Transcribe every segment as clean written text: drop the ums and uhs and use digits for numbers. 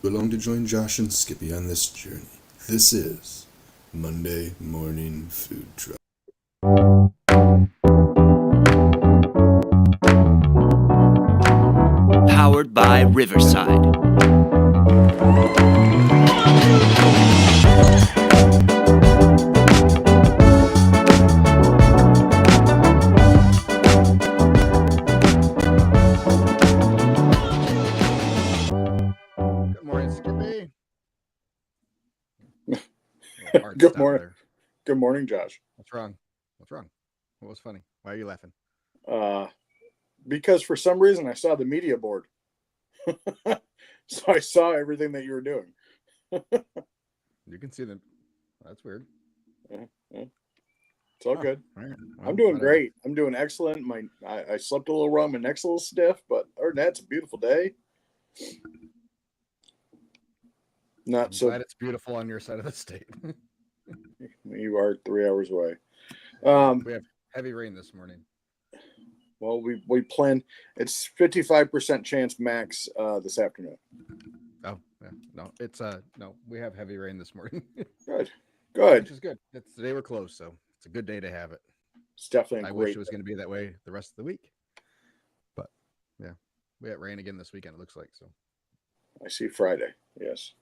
Along to join Josh and Skippy on this journey. This is Monday Morning Food Truck. Powered by Riverside. Good morning, Skippy. Good morning. Good morning, Josh. What's wrong? What's wrong? What was funny? Why are you laughing? Because for some reason I saw the media board. So I saw everything that you were doing. You can see them. That's weird. It's all good. All right. I'm doing great. I'm doing excellent. I slept a little wrong. My neck's a little stiff, but other than that, it's a beautiful day. I'm glad it's beautiful on your side of the state. You are 3 hours away. We have heavy rain this morning. Well, we plan. It's 55% chance max this afternoon. Oh yeah, no, it's no. We have heavy rain this morning. Good. Which is good. Today we're closed, so it's a good day to have it. It's definitely. I wish it was going to be that way the rest of the week, but yeah, we had rain again this weekend. It looks like so. I see Friday. Yes,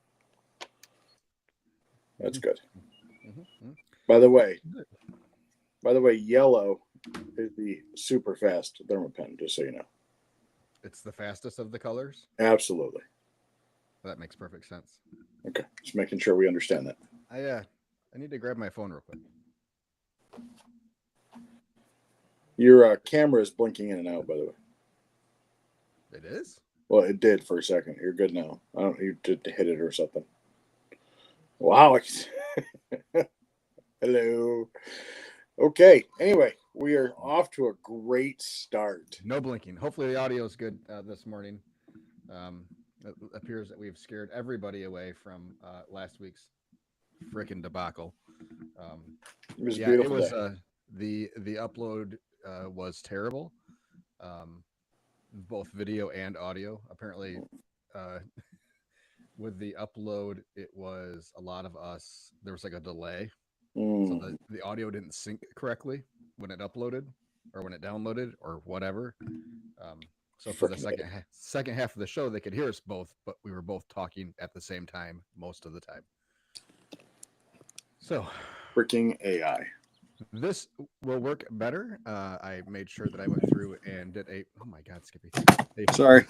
that's good. Mm-hmm. By the way, yellow is the super fast thermopen, just so you know. It's the fastest of the colors? Absolutely. That makes perfect sense. Okay, just making sure we understand that. I need to grab my phone real quick. Your camera is blinking in and out, by the way. It is? Well, it did for a second. You're good now. I don't. You did hit it or something. Wow. Hello. Okay. Anyway, we are off to a great start. No blinking. Hopefully the audio is good this morning. It appears that we've scared everybody away from last week's frickin' debacle. It was beautiful. It was the upload was terrible, both video and audio. Apparently, with the upload, it was a lot of us. There was like a delay, so the audio didn't sync correctly when it uploaded or when it downloaded or whatever. So for the second half of the show, they could hear us both, but we were both talking at the same time most of the time. So, freaking AI. This will work better. I made sure that I went through and did a. Oh my God, Skippy! Sorry,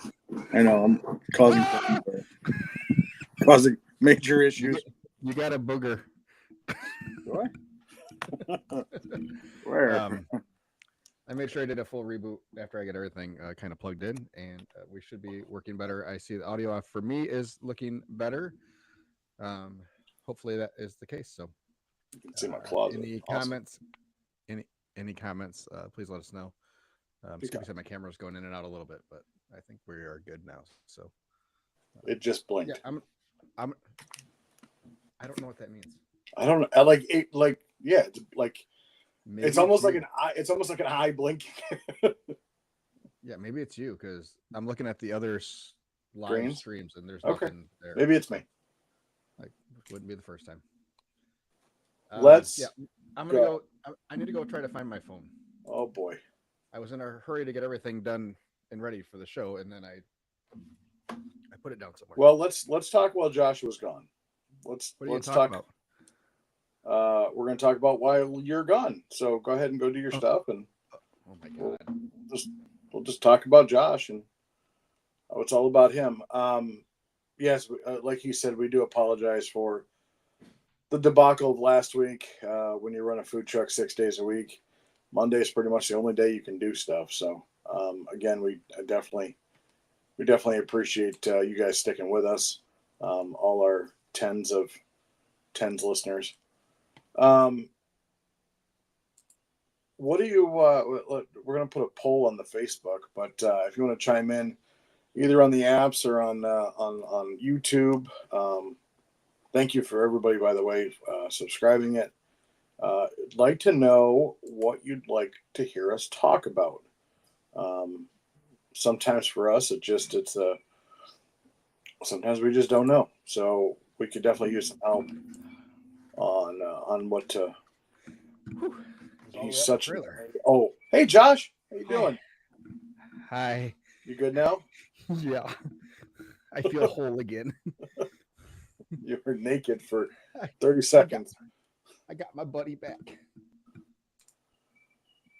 I know I'm causing major issues. You got a booger. What? Where? I made sure I did a full reboot after I get everything kind of plugged in, and we should be working better. I see the audio off for me is looking better. Hopefully that is the case. So, you can see my closet. Any comments? Any comments? Please let us know. Skippy said my camera's going in and out a little bit, but I think we are good now. So it just blinked. Yeah, I don't know what that means. I don't know. It's like. Maybe it's almost like an eye. It's almost like an eye blinking. Yeah, maybe it's you because I'm looking at the other live streams and there's nothing there. Maybe it's me. Like, wouldn't be the first time. Let's. Yeah, I'm gonna go. I need to go try to find my phone. Oh boy! I was in a hurry to get everything done and ready for the show, and then I put it down somewhere. Well, let's talk while Joshua's gone. Let's talk about. We're going to talk about why you're gone. So go ahead and go do your stuff, and oh my God, we'll just talk about Josh and how it's all about him. Yes, like you said, we do apologize for the debacle of last week. When you run a food truck 6 days a week, Monday is pretty much the only day you can do stuff. So again, we definitely appreciate you guys sticking with us. All our tens listeners. What do you? We're going to put a poll on the Facebook, but if you want to chime in, either on the apps or on YouTube, thank you for everybody, by the way, subscribing it. I'd like to know what you'd like to hear us talk about. Sometimes for us, it's sometimes we just don't know. So we could definitely use some help on what to. He's such. Oh, hey Josh, how you doing? Hi. You good now? Yeah. I feel whole again. You were naked for 30 seconds. I got my buddy back.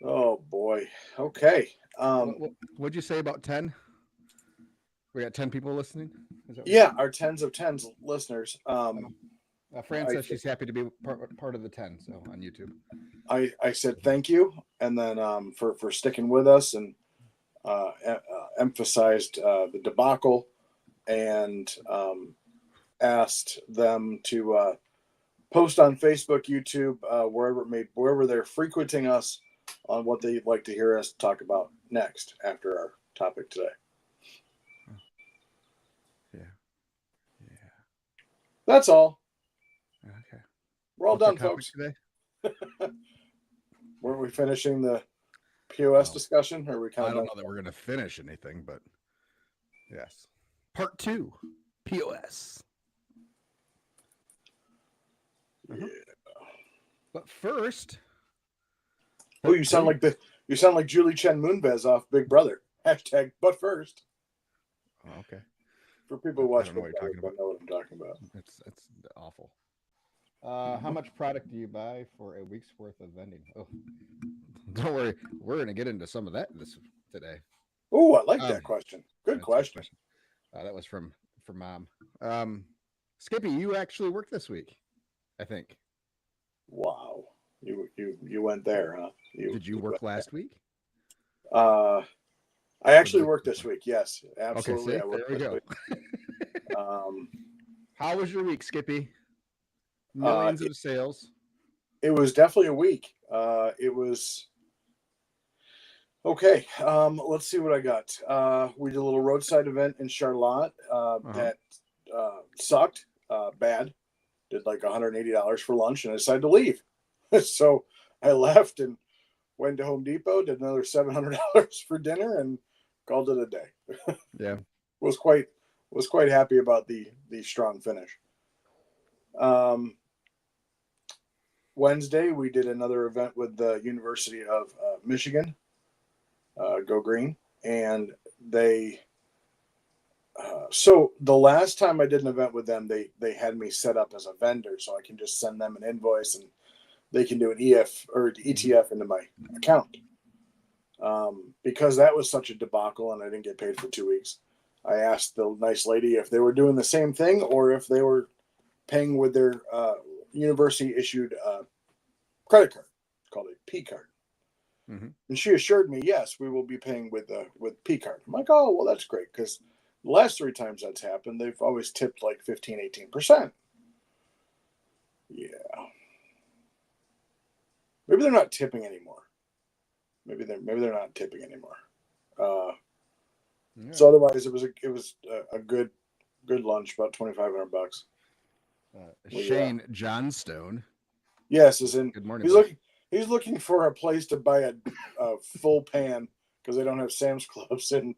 Oh boy. Okay. What'd you say about 10? We got 10 people listening. Yeah, our tens of tens listeners. Fran says she's happy to be part of the 10, so on YouTube. I said thank you, and then for sticking with us, and emphasized the debacle, and asked them to post on Facebook, YouTube, wherever they're frequenting us, on what they'd like to hear us talk about next after our topic today. Yeah. That's all. Okay. We're all done, folks. Today? Weren't we finishing the POS discussion? Or are we kind I of don't know that we're going to finish anything, but yes. Part 2, POS. Yeah. But first, oh, you sound like Julie Chen Moonves off Big Brother. Hashtag, but first. Oh, okay. For people who watch I don't know Big what Brother, you're talking about. know what I'm talking about. It's awful. How much product do you buy for a week's worth of vending? Oh, don't worry, we're going to get into some of that today. Oh, I like that question. Good question. That was from Mom. Skippy, you actually worked this week, I think. Wow, you went there, huh? Did you work last week? I actually worked this week. Yes, absolutely. Okay, there we go. How was your week, Skippy? Millions of sales. It was definitely a week. It was okay. Let's see what I got. We did a little roadside event in Charlotte that sucked bad. Did like $180 for lunch, and I decided to leave. So I left and went to Home Depot, did another $700 for dinner, and called it a day. Yeah, was quite happy about the strong finish. Wednesday we did another event with the University of Michigan, Go Green, and they. So the last time I did an event with them, they had me set up as a vendor, so I can just send them an invoice and they can do an ETF into my account. Because that was such a debacle and I didn't get paid for 2 weeks. I asked the nice lady if they were doing the same thing or if they were paying with their university issued credit card called a P card. Mm-hmm. And she assured me, yes, we will be paying with P card. I'm like, oh, well, that's great, because the last 3 times that's happened, they've always tipped like 15, 18%. Yeah. Maybe they're not tipping anymore. Maybe they're not tipping anymore. Yeah. So otherwise, it was a good lunch, about $2,500. Shane Johnstone. Yes, is in. Good morning. He's looking for a place to buy a full pan because they don't have Sam's Clubs in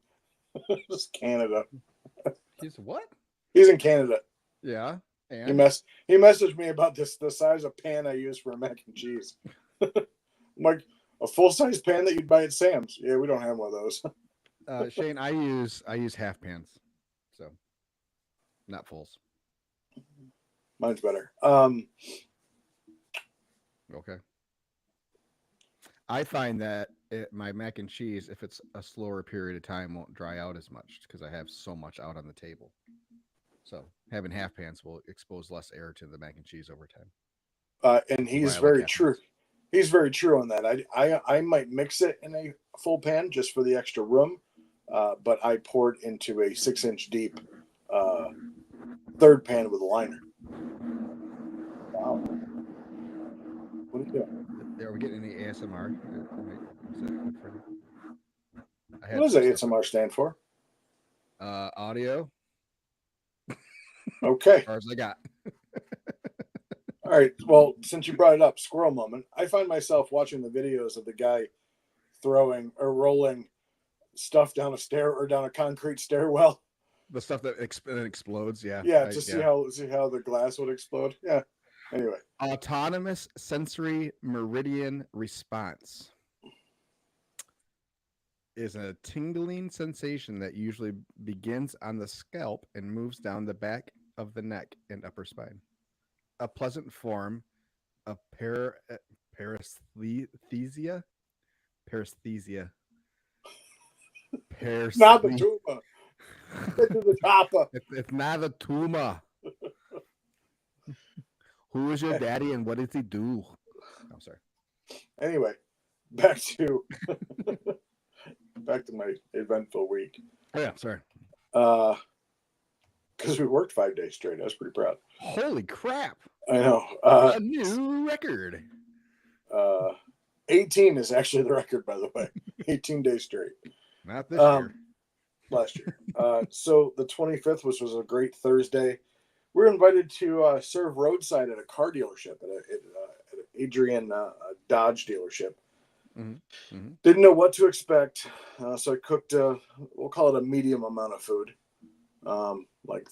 Canada. He's what? He's in Canada. Yeah. And? He messaged me about the size of pan I use for mac and cheese. I'm like, a full size pan that you'd buy at Sam's. Yeah, we don't have one of those. Shane, I use half pans, so not fulls. Mine's better. Okay. I find that my mac and cheese, if it's a slower period of time, won't dry out as much because I have so much out on the table. So having half pans will expose less air to the mac and cheese over time. And he's very true. He's very true on that. I might mix it in a full pan just for the extra room, but I pour it into a 6-inch deep third pan with a liner. Wow. What are you doing? Are we getting any ASMR? What does ASMR stand for? Audio. Okay. As far as I got. All right. Well, since you brought it up, squirrel moment. I find myself watching the videos of the guy throwing or rolling stuff down a stair or down a concrete stairwell The stuff that explodes. Yeah. Yeah, to see how the glass would explode. Yeah. Anyway, Autonomous sensory meridian response is a tingling sensation that usually begins on the scalp and moves down the back of the neck and upper spine. A pleasant form of paresthesia. Paresthesia. not the tumor. Get to the chopper. It's not a tumor. Who is your daddy and what does he do? I'm sorry. Anyway, back to my eventful week. Oh yeah, sorry. Because we worked 5 days straight. I was pretty proud. Holy crap! I know. A new record. 18 is actually the record, by the way. 18 days straight. Not this year. Last year. So the 25th, which was a great Thursday, we were invited to serve roadside at a car dealership, at an Adrian Dodge dealership. Mm-hmm. Mm-hmm. Didn't know what to expect, so I cooked, we'll call it a medium amount of food, like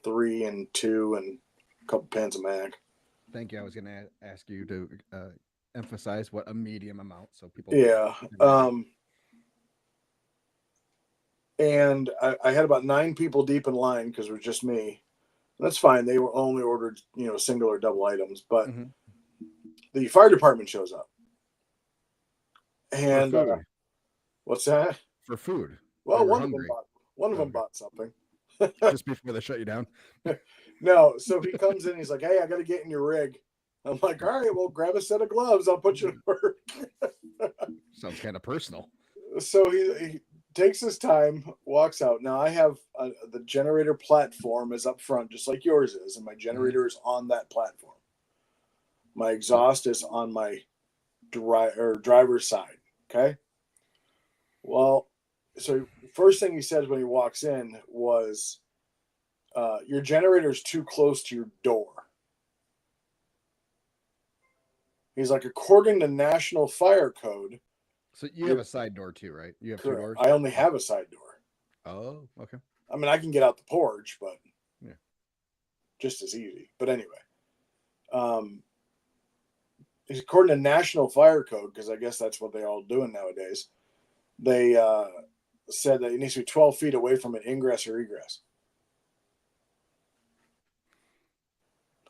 3 and 2 and a couple pans of mac. Thank you. I was going to ask you to emphasize what a medium amount, so people. Yeah. And I had about 9 people deep in line because it was just me. That's fine. They were only ordered, single or double items, but the fire department shows up. And what's that? For food. Well, one of them bought something. Just before they shut you down. No, so he comes in. He's like, "Hey, I got to get in your rig." I'm like, "All right, well, grab a set of gloves. I'll put you to work." Sounds kind of personal. So he takes his time, walks out. Now I have the generator platform is up front, just like yours is, and my generator is on that platform. My exhaust is on my driver's side. Okay. Well, so first thing he says when he walks in was, "Your generator is too close to your door." He's like, "According to National Fire Code." So you have a side door too, right? You have Correct. 2 doors? I only have a side door. Oh, okay. I mean, I can get out the porch, but yeah, just as easy. But anyway, according to National Fire Code, because I guess that's what they're all doing nowadays, they said that it needs to be 12 feet away from an ingress or egress.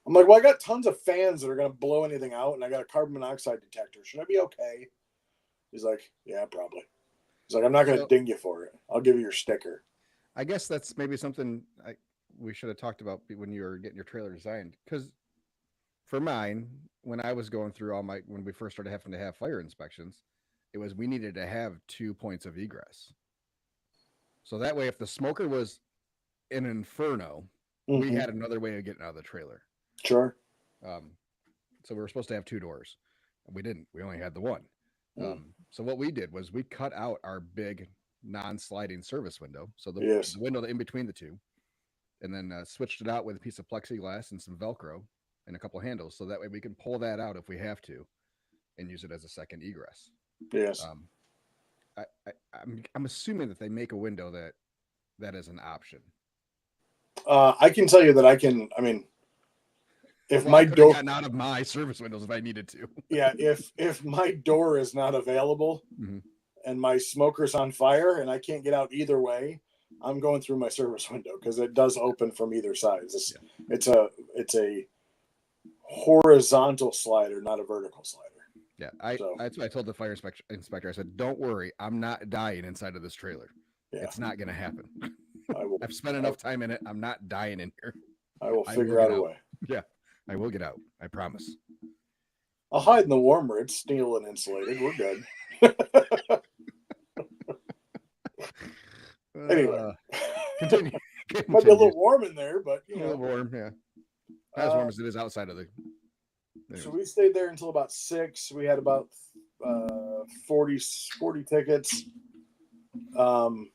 I'm like, well, I got tons of fans that are going to blow anything out, and I got a carbon monoxide detector. Should I be okay? He's like, yeah, probably. He's like, I'm not going to ding you for it. I'll give you your sticker. I guess that's maybe something we should have talked about when you were getting your trailer designed. Because for mine, when I was going through when we first started having to have fire inspections, we needed to have 2 points of egress. So that way, if the smoker was in an inferno, we had another way of getting out of the trailer. Sure. So we were supposed to have 2 doors. We didn't. We only had the one. So what we did was we cut out our big non-sliding service window. So the window in between the two, and then switched it out with a piece of plexiglass and some Velcro and a couple of handles. So that way we can pull that out if we have to and use it as a second egress. Yes. I'm assuming that they make a window that is an option. I can tell you that I mean, if my door gotten out of my service windows if I needed to. Yeah, if my door is not available and my smoker's on fire and I can't get out either way, I'm going through my service window because it does open from either side. It's a horizontal slider, not a vertical slider. Yeah, that's what I told the fire inspector. I said, "Don't worry, I'm not dying inside of this trailer. Yeah. It's not going to happen. I've spent enough time in it. I'm not dying in here. I will figure out a way." Yeah, I will get out. I promise. I'll hide in the warmer. It's steel and insulated. We're good. Anyway, continue. Might be a little warm in there, but a little warm. Yeah, not as warm as it is outside of the. So we stayed there until about 6. We had about 40 tickets. I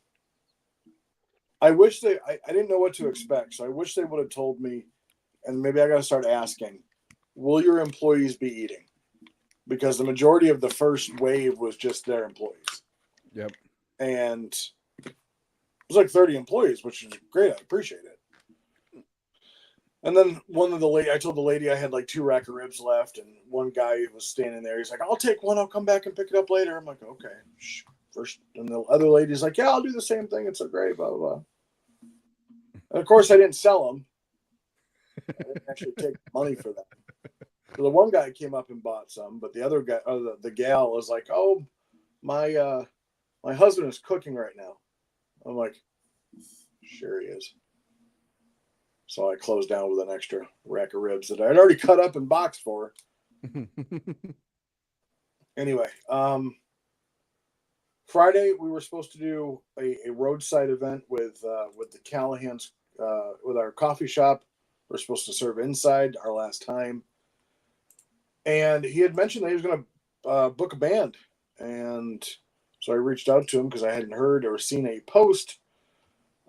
wish I didn't know what to expect, so I wish they would have told me, and maybe I got to start asking, will your employees be eating? Because the majority of the first wave was just their employees. Yep. And was like 30 employees, which is great. I appreciate it. And then I told the lady I had like 2 rack of ribs left, and one guy was standing there. He's like, "I'll take one. I'll come back and pick it up later." I'm like, "Okay." First, and the other lady's like, "Yeah, I'll do the same thing. It's so great." Blah blah blah. And of course, I didn't sell them. I didn't actually take money for them. So the one guy came up and bought some, but the other guy, the gal, was like, "Oh, my husband is cooking right now." I'm like, "Sure he is." So I closed down with an extra rack of ribs that I had already cut up and boxed for. Anyway, Friday we were supposed to do a roadside event with the Callahans with our coffee shop. We're supposed to serve inside our last time, and he had mentioned that he was going to book a band, and so I reached out to him because I hadn't heard or seen a post.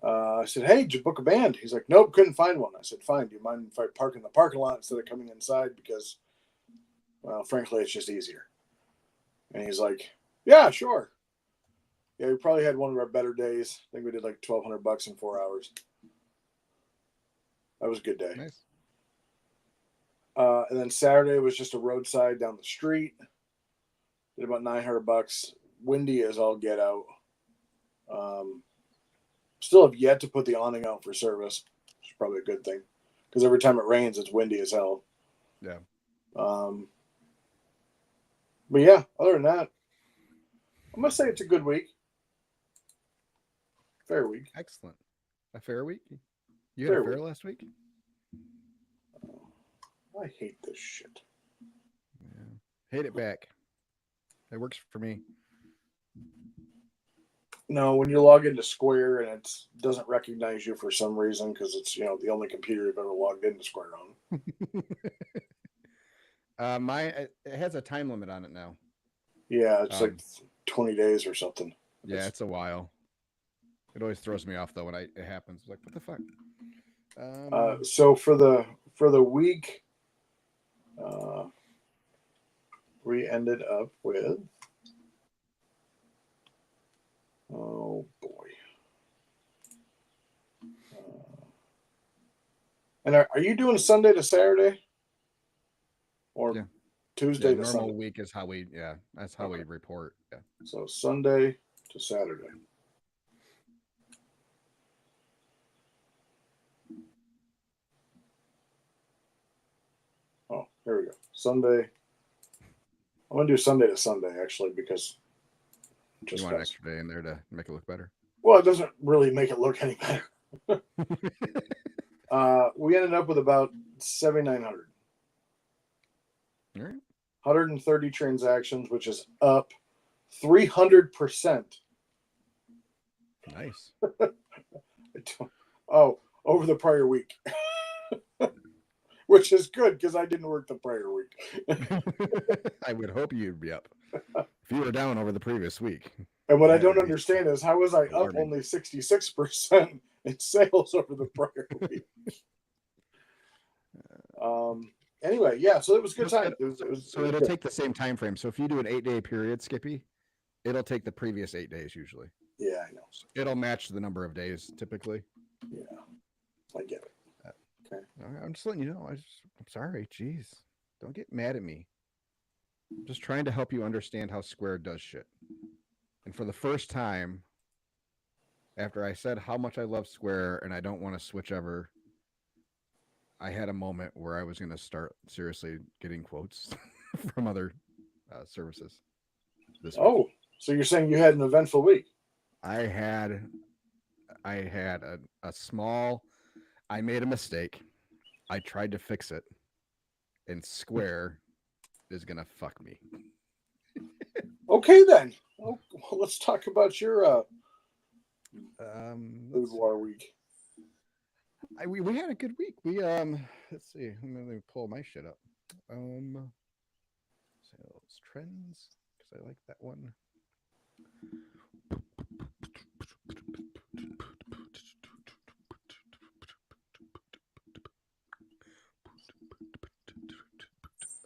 I said, "Hey, did you book a band?" He's like, "Nope, couldn't find one." I said, "Fine. Do you mind if I park in the parking lot instead of coming inside? Because, well, frankly, it's just easier." And he's like, "Yeah, sure." Yeah, we probably had one of our better days. I think we did like $1,200 in 4 hours. That was a good day. Nice. And then Saturday was just a roadside down the street. Did about $900. Windy as all get out. Still have yet to put the awning out for service, which is probably a good thing, because every time it rains, it's windy as hell. Yeah. But yeah, other than that, I'm gonna say it's a good week. Fair week. Excellent. A fair week? You Fair had a fair week. last week? I hate this shit. Yeah. Hate it back. It works for me. No, when you log into Square and it doesn't recognize you for some reason because it's the only computer you've ever logged into Square on. It has a time limit on it now. Yeah, it's like 20 days or something. Yeah, it's a while. It always throws me off though when it happens. Like, what the fuck? So for the week, we ended up with, oh boy. And are you doing Sunday to Saturday, or Yeah. Tuesday to normal Sunday? week is how that's how we report. Yeah. So Sunday to Saturday. Oh, here we go. Sunday. I'm gonna do Sunday to Sunday actually because You want an extra day in there to make it look better? Well, it doesn't really make it look any better. We ended up with about 7,900. All right. 130 transactions, which is up 300%. Nice. Over the prior week. Which is good because I didn't work the prior week. I would hope you'd be up. If you were down over the previous week. And what I don't understand is how was I up only 66% in sales over the prior week? Anyway, yeah, so it was a good time. It'll take the same time frame. So if you do an 8-day period, Skippy, it'll take the previous 8 days usually. Yeah, I know. It'll match the number of days typically. Yeah, I get it. Okay. I'm just letting you know. I'm sorry. Jeez. Don't get mad at me. I'm just trying to help you understand how Square does shit. And for the first time, after I said how much I love Square and I don't want to switch ever, I had a moment where I was going to start seriously getting quotes from other services. Oh, so you're saying you had an eventful week? I had a small. I made a mistake. I tried to fix it, and Square is gonna fuck me. Okay, then. Well, let's talk about your food war week. We had a good week. We let's see. Let me pull my shit up. Sales trends because I like that one.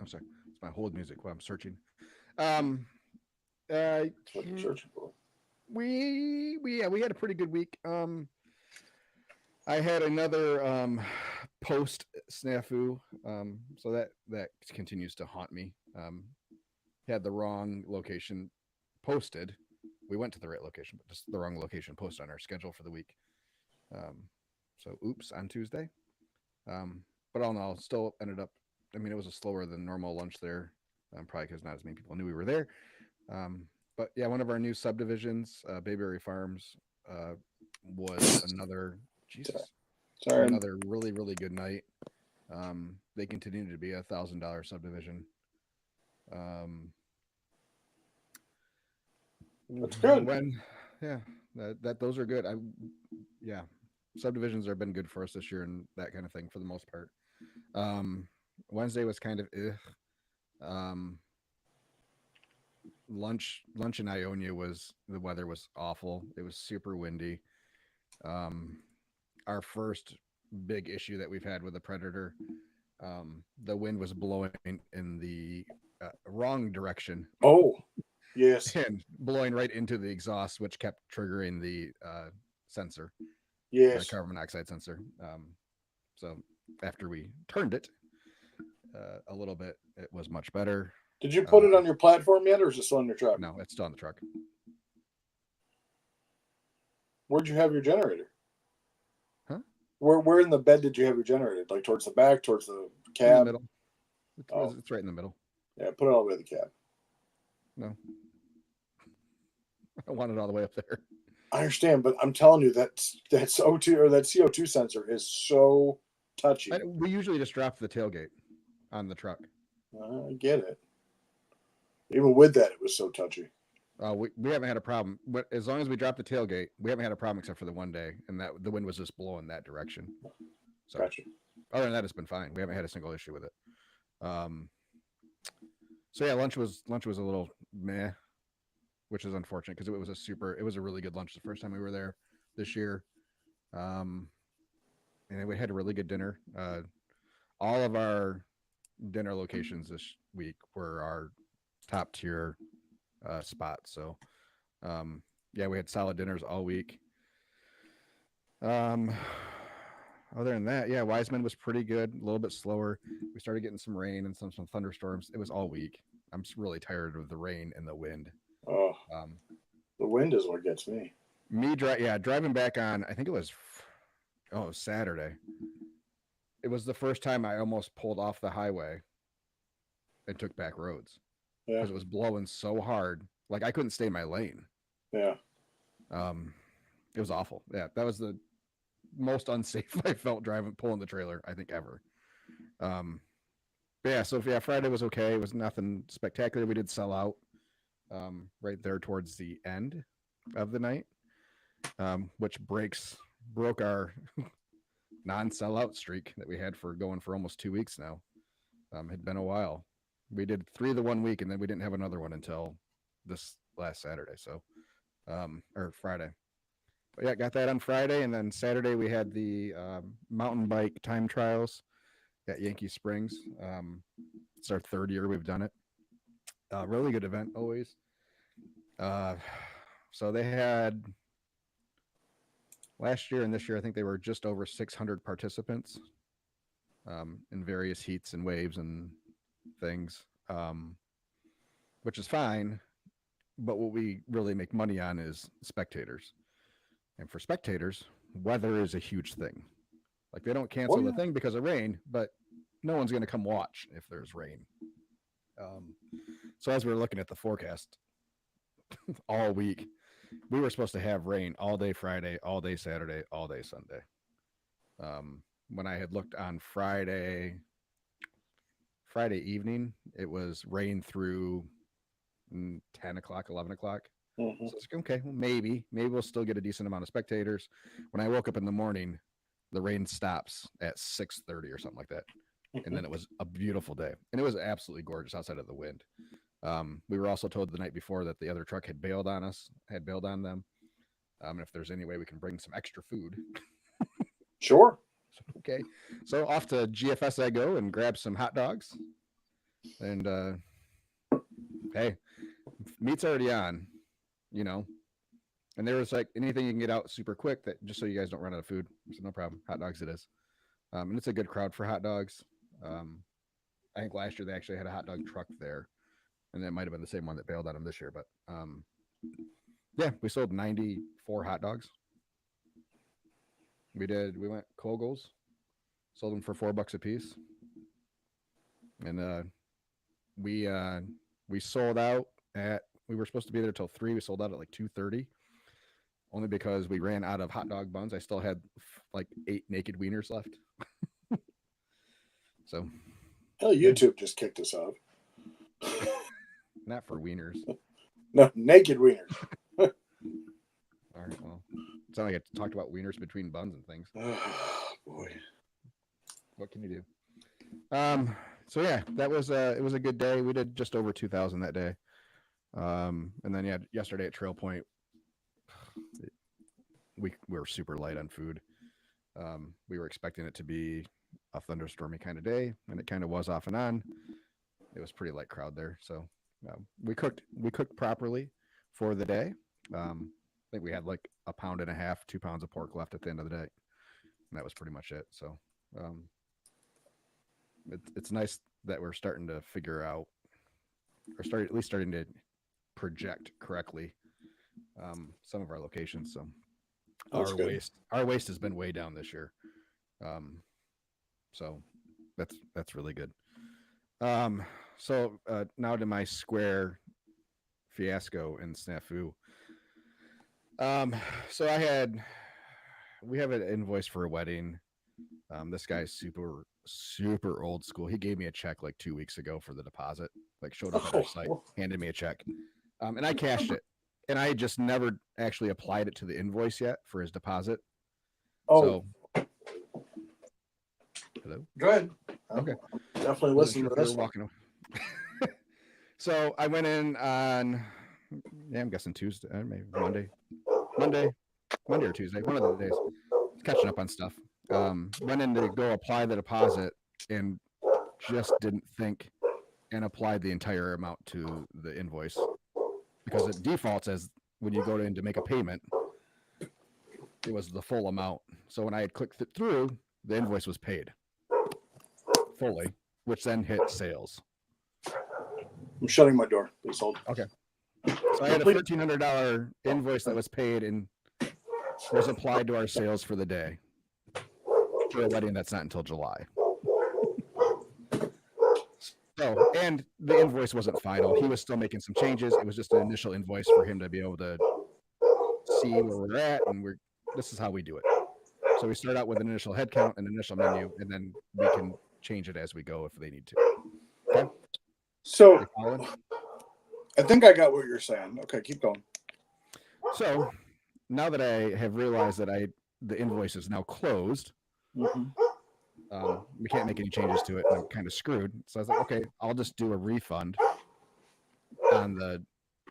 I'm sorry, it's my hold music while I'm searching. What you're searching for? We had a pretty good week. I had another post snafu, so that continues to haunt me. Had the wrong location posted. We went to the right location, but just the wrong location posted on our schedule for the week. So oops on Tuesday. But all in all, still ended up. I mean, it was a slower than normal lunch there, probably because not as many people knew we were there. But yeah, one of our new subdivisions, Bayberry Farms, was another another really really good night. They continue to be $1,000 subdivision. That's good. That those are good. Subdivisions have been good for us this year and that kind of thing for the most part. Wednesday was kind of lunch in Ionia the weather was awful. It was super windy. Our first big issue that we've had with the Predator, the wind was blowing in the wrong direction. Oh, yes. And blowing right into the exhaust, which kept triggering the sensor. Yes. Carbon monoxide sensor. So after we turned it a little bit, it was much better. Did you put it on your platform yet, or is it still on your truck? No, it's still on the truck. Where'd you have your generator? Huh? Where in the bed did you have your generator? Like towards the back, towards the cab? In the middle. It's right in the middle. Yeah, put it all the way to the cab. No. I want it all the way up there. I understand, but I'm telling you that O2 or that CO2 sensor is so touchy. We usually just drop the tailgate on the truck. I get it. Even with that, it was so touchy. We haven't had a problem, but as long as we drop the tailgate, we haven't had a problem except for the one day, and that the wind was just blowing that direction. So, gotcha. Other than that, it's been fine. We haven't had a single issue with it. So yeah, lunch was a little meh, which is unfortunate because it was a really good lunch the first time we were there this year. And we had a really good dinner. All of our dinner locations this week were our top tier spots. So we had solid dinners all week. Other than that, Wiseman was pretty good, a little bit slower. We started getting some rain and some thunderstorms. It was all week. I'm just really tired of the rain and the wind. Oh, the wind is what gets me. Driving back on, I think it was Saturday. It was the first time I almost pulled off the highway and took back roads because it was blowing so hard. Like I couldn't stay in my lane. Yeah. It was awful. Yeah, that was the most unsafe I felt pulling the trailer, I think, ever. Friday was okay. It was nothing spectacular. We did sell out right there towards the end of the night, which broke our non-sellout streak that we had for almost 2 weeks now. Had been a while. We did 3 the 1 week, and then we didn't have another one until this last Saturday. Or Friday. But yeah, got that on Friday, and then Saturday we had the mountain bike time trials at Yankee Springs. It's our 3rd year we've done it. Really good event always. So they had last year and this year, I think they were just over 600 participants in various heats and waves and things, which is fine. But what we really make money on is spectators. And for spectators, weather is a huge thing. Like they don't cancel the thing because of rain, but no one's going to come watch if there's rain. So as we were looking at the forecast all week, we were supposed to have rain all day Friday, all day Saturday, all day Sunday. When I had looked on Friday evening, it was rain through 10 o'clock, 11 o'clock. Mm-hmm. So it's like, okay, well, maybe we'll still get a decent amount of spectators. When I woke up in the morning, the rain stops at 6:30 or something like that. Mm-hmm. And then it was a beautiful day. And it was absolutely gorgeous outside of the wind. We were also told the night before that the other truck had bailed on them. And if there's any way we can bring some extra food. Sure. Okay. So off to GFS I go and grab some hot dogs. And hey, meat's already on. And there was like anything you can get out super quick that just so you guys don't run out of food. So no problem. Hot dogs it is. And it's a good crowd for hot dogs. I think last year they actually had a hot dog truck there, and that might have been the same one that bailed on them this year. But yeah, we sold 94 hot dogs. We went Kogel's, sold them for $4 a piece, and we sold out at. We were supposed to be there till 3. We sold out at like 2:30, only because we ran out of hot dog buns. I still had like 8 naked wieners left. So, hell, YouTube just kicked us off. Not for wieners. No, naked wieners. All right. Well, it's not like I talked about wieners between buns and things. Oh, boy. What can you do? So yeah, that was it was a good day. We did just over 2,000 that day. And then yeah, yesterday at Trail Point, we were super light on food. We were expecting it to be a thunderstormy kind of day, and it kind of was off and on. It was pretty light crowd there, so we cooked properly for the day. I think we had like 1.5 pounds, 2 pounds of pork left at the end of the day, and that was pretty much it. So it's nice that we're starting to figure out, or at least starting to project correctly some of our locations. So our waste has been way down this year. So that's really good. So now to my square fiasco and snafu. So we have an invoice for a wedding. This guy's super old school. He gave me a check like 2 weeks ago for the deposit, like showed up at our site, handed me a check. And I cashed it, and I just never actually applied it to the invoice yet for his deposit. Oh, so, hello. Go ahead. Okay, definitely listen to this. Walking away. So I went in on, I'm guessing Tuesday, maybe Monday or Tuesday, one of the days. Catching up on stuff. Went in to go apply the deposit and just didn't think and applied the entire amount to the invoice, because it defaults as when you go in to make a payment, it was the full amount. So when I had clicked it through, the invoice was paid fully, which then hit sales. I'm shutting my door. Please hold. Okay. So I had a $1,300 invoice that was paid and was applied to our sales for the day for a wedding that's not until July. So, and the invoice wasn't final. He was still making some changes. It was just an initial invoice for him to be able to see where we're at, and this is how we do it. So we start out with an initial head count, an initial menu, and then we can change it as we go if they need to. Okay. So I think I got what you're saying. Okay, keep going. So now that I have realized that the invoice is now closed, we can't make any changes to it, and I'm kind of screwed. So I was like, okay, I'll just do a refund on the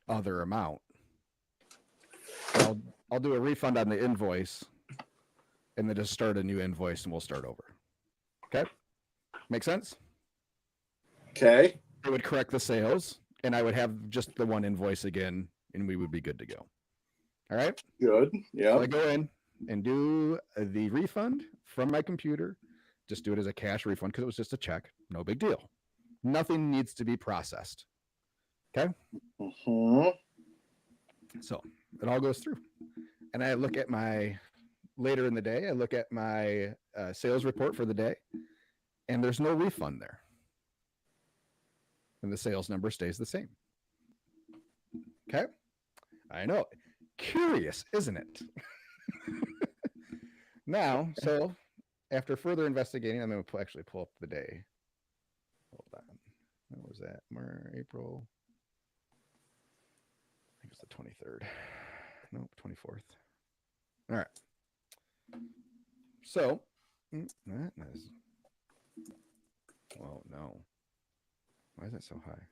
other amount. I'll do a refund on the invoice, and then just start a new invoice, and we'll start over. Okay? Make sense? Okay. It would correct the sales, and I would have just the one invoice again, and we would be good to go. All right? Good. Yeah. So I go in and do the refund from my computer. Just do it as a cash refund because it was just a check. No big deal. Nothing needs to be processed. Okay? So it all goes through. And I look at later in the day, I look at my sales report for the day, and there's no refund there. And the sales number stays the same. Okay? I know. Curious, isn't it? Now, so after further investigating, I'm going to actually pull up the day. Hold on. What was that? April? I think it's the 23rd. Nope, 24th. All right. So, that is. Well, no. Why is that so high?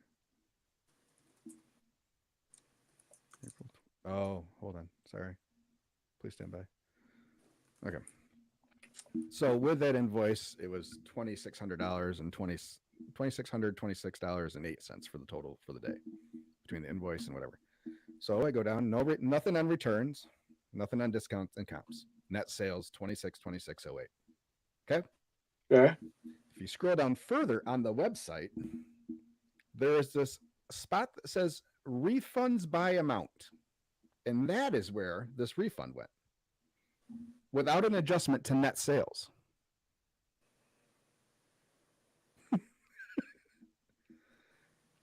Oh, hold on. Sorry. Please stand by. Okay. So with that invoice, it was $2,600 and $2,626.08 for the total for the day between the invoice and whatever. So I go down, nothing on returns, nothing on discounts and comps. Net sales 26,2608. Okay. Okay. If you scroll down further on the website, there is this spot that says refunds by amount. And that is where this refund went without an adjustment to net sales.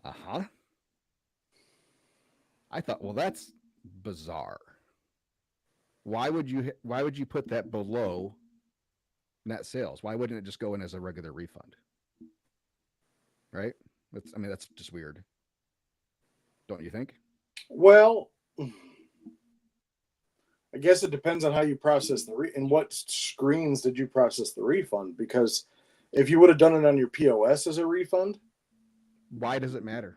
Uh-huh. I thought, well, that's bizarre. Why would you put that below net sales? Why wouldn't it just go in as a regular refund? Right? That's just weird. Don't you think? Well, I guess it depends on how you process and what screens did you process the refund? Because if you would have done it on your POS as a refund, why does it matter?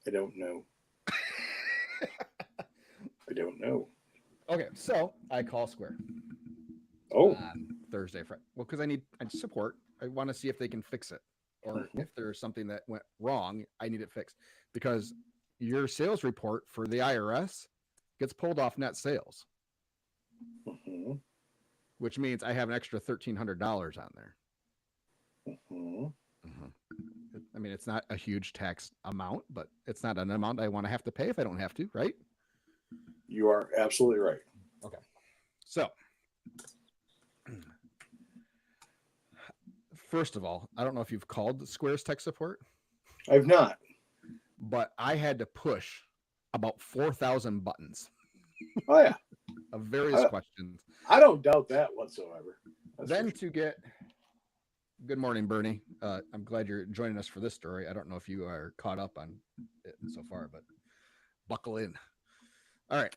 I don't know. I don't know. Okay, so I call Square. Oh, on Thursday, Friday. Well, because I need support. I want to see if they can fix it, or if there's something that went wrong, I need it fixed. Because your sales report for the IRS gets pulled off net sales, which means I have an extra $1,300 on there. I mean, it's not a huge tax amount, but it's not an amount I want to have to pay if I don't have to, right? You are absolutely right. Okay. So, first of all, I don't know if you've called Square's tech support. I've not. But I had to push about 4,000 buttons. Oh, yeah. Of various questions. I don't doubt that whatsoever. To get... Good morning, Bernie. I'm glad you're joining us for this story. I don't know if you are caught up on it so far, but buckle in. All right.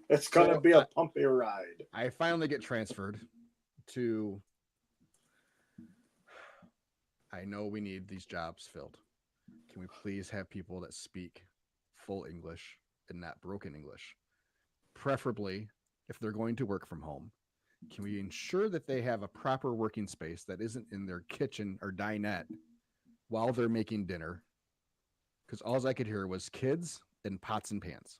It's going to be a pumpy ride. I finally get transferred to... I know we need these jobs filled. Can we please have people that speak full English and not broken English? Preferably, if they're going to work from home, can we ensure that they have a proper working space that isn't in their kitchen or dinette while they're making dinner? Because all I could hear was kids and pots and pans.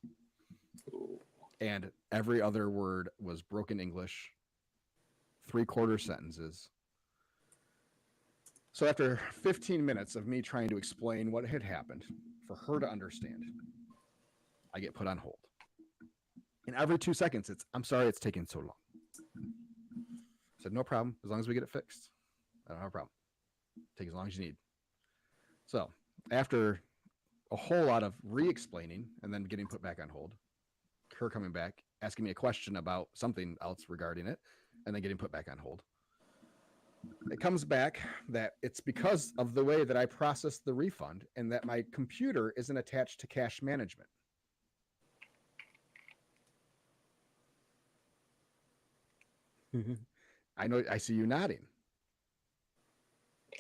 And every other word was broken English, 3/4 sentences. So after 15 minutes of me trying to explain what had happened for her to understand, I get put on hold. And every 2 seconds, I'm sorry it's taking so long. I said, no problem. As long as we get it fixed, I don't have a problem. Take as long as you need. So after a whole lot of re-explaining and then getting put back on hold, her coming back, asking me a question about something else regarding it, and then getting put back on hold. It comes back that it's because of the way that I processed the refund and that my computer isn't attached to cash management. I know. I see you nodding.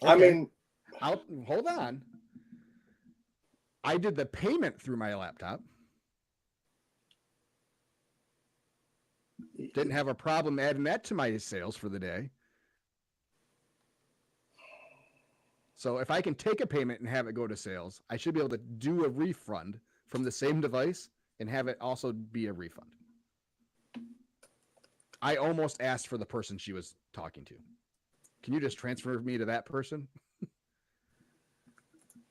Okay. I mean, hold on. I did the payment through my laptop. Didn't have a problem adding that to my sales for the day. So if I can take a payment and have it go to sales, I should be able to do a refund from the same device and have it also be a refund. I almost asked for the person she was talking to. Can you just transfer me to that person?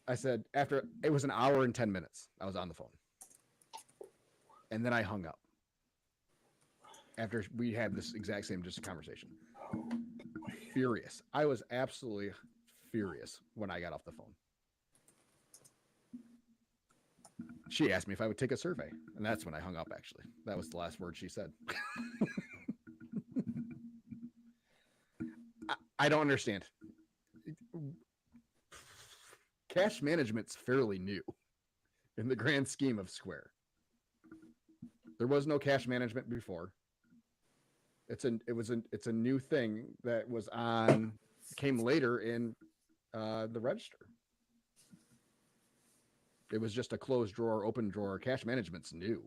I said, after it was an hour and 10 minutes, I was on the phone. And then I hung up after we had this exact same just conversation. Furious. I was absolutely furious when I got off the phone. She asked me if I would take a survey, and that's when I hung up, actually. That was the last word she said. I don't understand. Cash management's fairly new in the grand scheme of Square. There was no cash management before. It's a new thing that came later in the register. It was just a closed drawer, open drawer. Cash management's new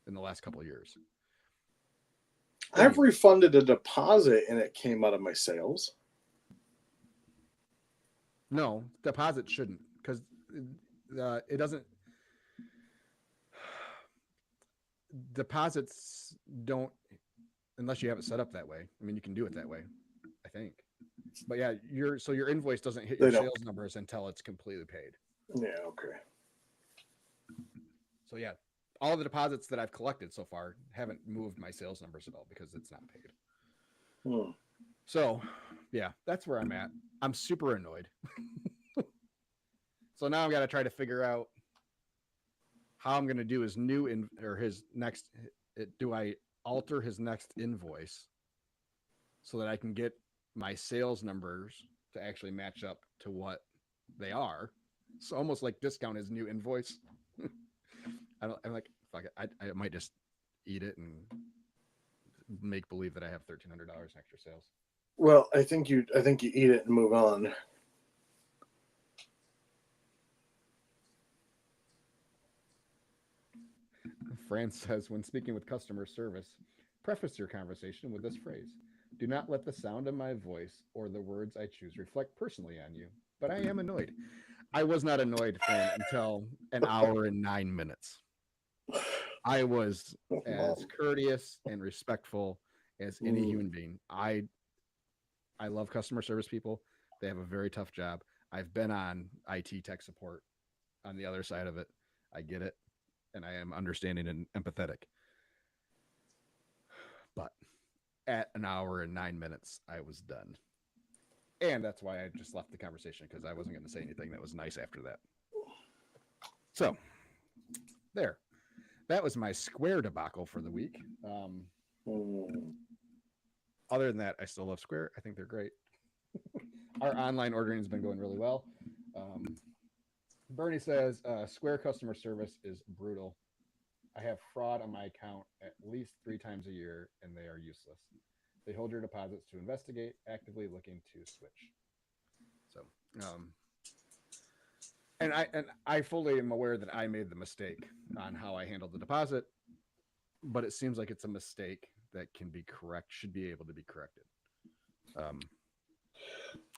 in the last couple of years. I've refunded a deposit and it came out of my sales. No, deposit shouldn't, because it doesn't. Deposits don't, unless you have it set up that way. I mean, you can do it that way, I think. But yeah, your invoice doesn't hit They your don't. sales numbers until it's completely paid. Yeah. Okay. So yeah, all the deposits that I've collected so far haven't moved my sales numbers at all because it's not paid. Hmm. So yeah, that's where I'm at. I'm super annoyed. So now I've got to try to figure out how I'm going to do his his next. Do I alter his next invoice so that I can get my sales numbers to actually match up to what they are? It's almost like discount his new invoice. I'm like, fuck it. I might just eat it and make believe that I have $1,300 in extra sales. Well, I think you eat it and move on. Fran says, when speaking with customer service, preface your conversation with this phrase: do not let the sound of my voice or the words I choose reflect personally on you, but I am annoyed. I was not annoyed, Fran, until an hour and 9 minutes. I was as courteous and respectful as any human being. I love customer service people. They have a very tough job. I've been on IT tech support on the other side of it. I get it, and I am understanding and empathetic. But at an hour and 9 minutes, I was done. And that's why I just left the conversation, because I wasn't going to say anything that was nice after that. So, there. That was my Square debacle for the week. Other than that, I still love Square. I think they're great. Our online ordering has been going really well. Bernie says Square customer service is brutal. I have fraud on my account at least 3 times a year, and they are useless. They hold your deposits to investigate, actively looking to switch. So, and I fully am aware that I made the mistake on how I handled the deposit, but it seems like it's a mistake that should be able to be corrected.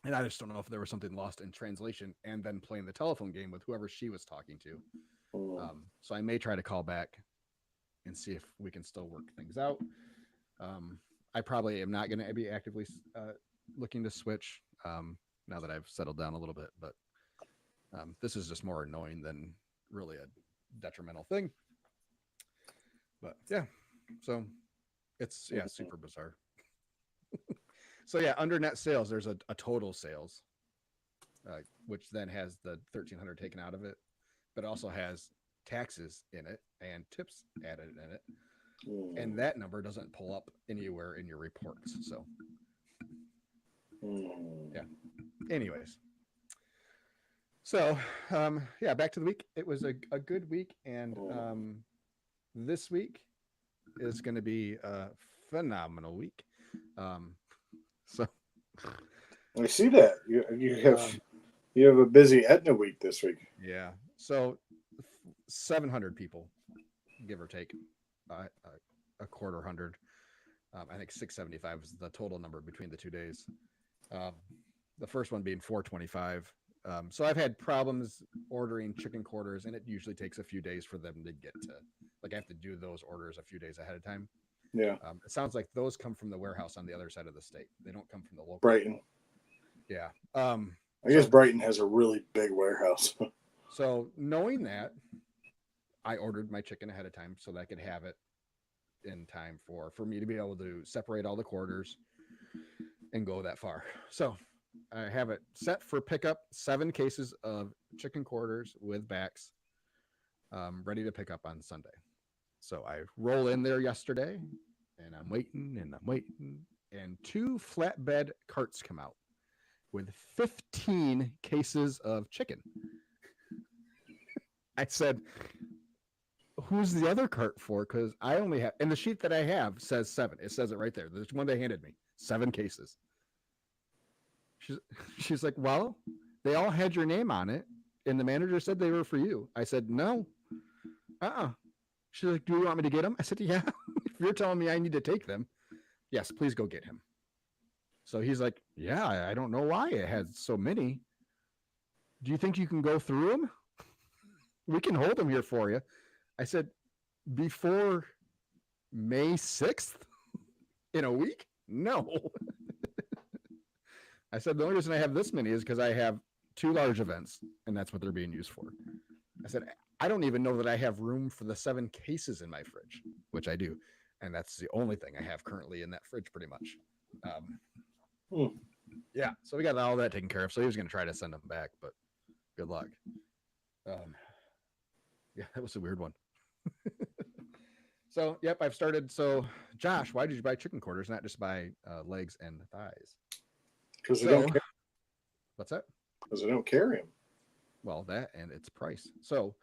And I just don't know if there was something lost in translation and then playing the telephone game with whoever she was talking to. So I may try to call back and see if we can still work things out. I probably am not going to be actively looking to switch now that I've settled down a little bit, but this is just more annoying than really a detrimental thing. But yeah, so it's super bizarre. So yeah, under net sales, there's a total sales, which then has the 1,300 taken out of it, but also has taxes in it and tips added in it, and that number doesn't pull up anywhere in your reports. So yeah. Anyways, so yeah, back to the week. It was a good week, and this week is going to be a phenomenal week. So I see that you have a busy Etna week this week. Yeah. So 700 people, give or take, a quarter hundred. I think 675 is the total number between the 2 days. The first one being 425. So I've had problems ordering chicken quarters, and it usually takes a few days for them to get to, like, I have to do those orders a few days ahead of time. Yeah. It sounds like those come from the warehouse on the other side of the state. They don't come from the local. Brighton. Yeah. I guess Brighton has a really big warehouse. So knowing that, I ordered my chicken ahead of time so that I could have it in time for me to be able to separate all the quarters and go that far. So I have it set for pickup, 7 cases of chicken quarters with backs, ready to pick up on Sunday. So I roll in there yesterday, and I'm waiting, and 2 flatbed carts come out with 15 cases of chicken. I said, who's the other cart for? Because I only have, and the sheet that I have says 7. It says it right there. There's one they handed me, 7 cases. She's like, well, they all had your name on it, and the manager said they were for you. I said, no. She's like, do you want me to get them? I said, yeah. If you're telling me I need to take them, yes, please go get him. So he's like, yeah, I don't know why it had so many. do you think you can go through them? We can hold them here for you. I said, before May 6th in a week? No. I said, the only reason I have this many is because I have 2 large events, and that's what they're being used for. I said, I don't even know that I have room for the 7 cases in my fridge, which I do. And that's the only thing I have currently in that fridge, pretty much. Yeah, so we got all that taken care of. So he was going to try to send them back, but good luck. Yeah, that was a weird one. So, yep, I've started. So, Josh, why did you buy chicken quarters, not just buy legs and thighs? Because they don't carry. What's that? Because they don't carry them. Well, that and its price. So,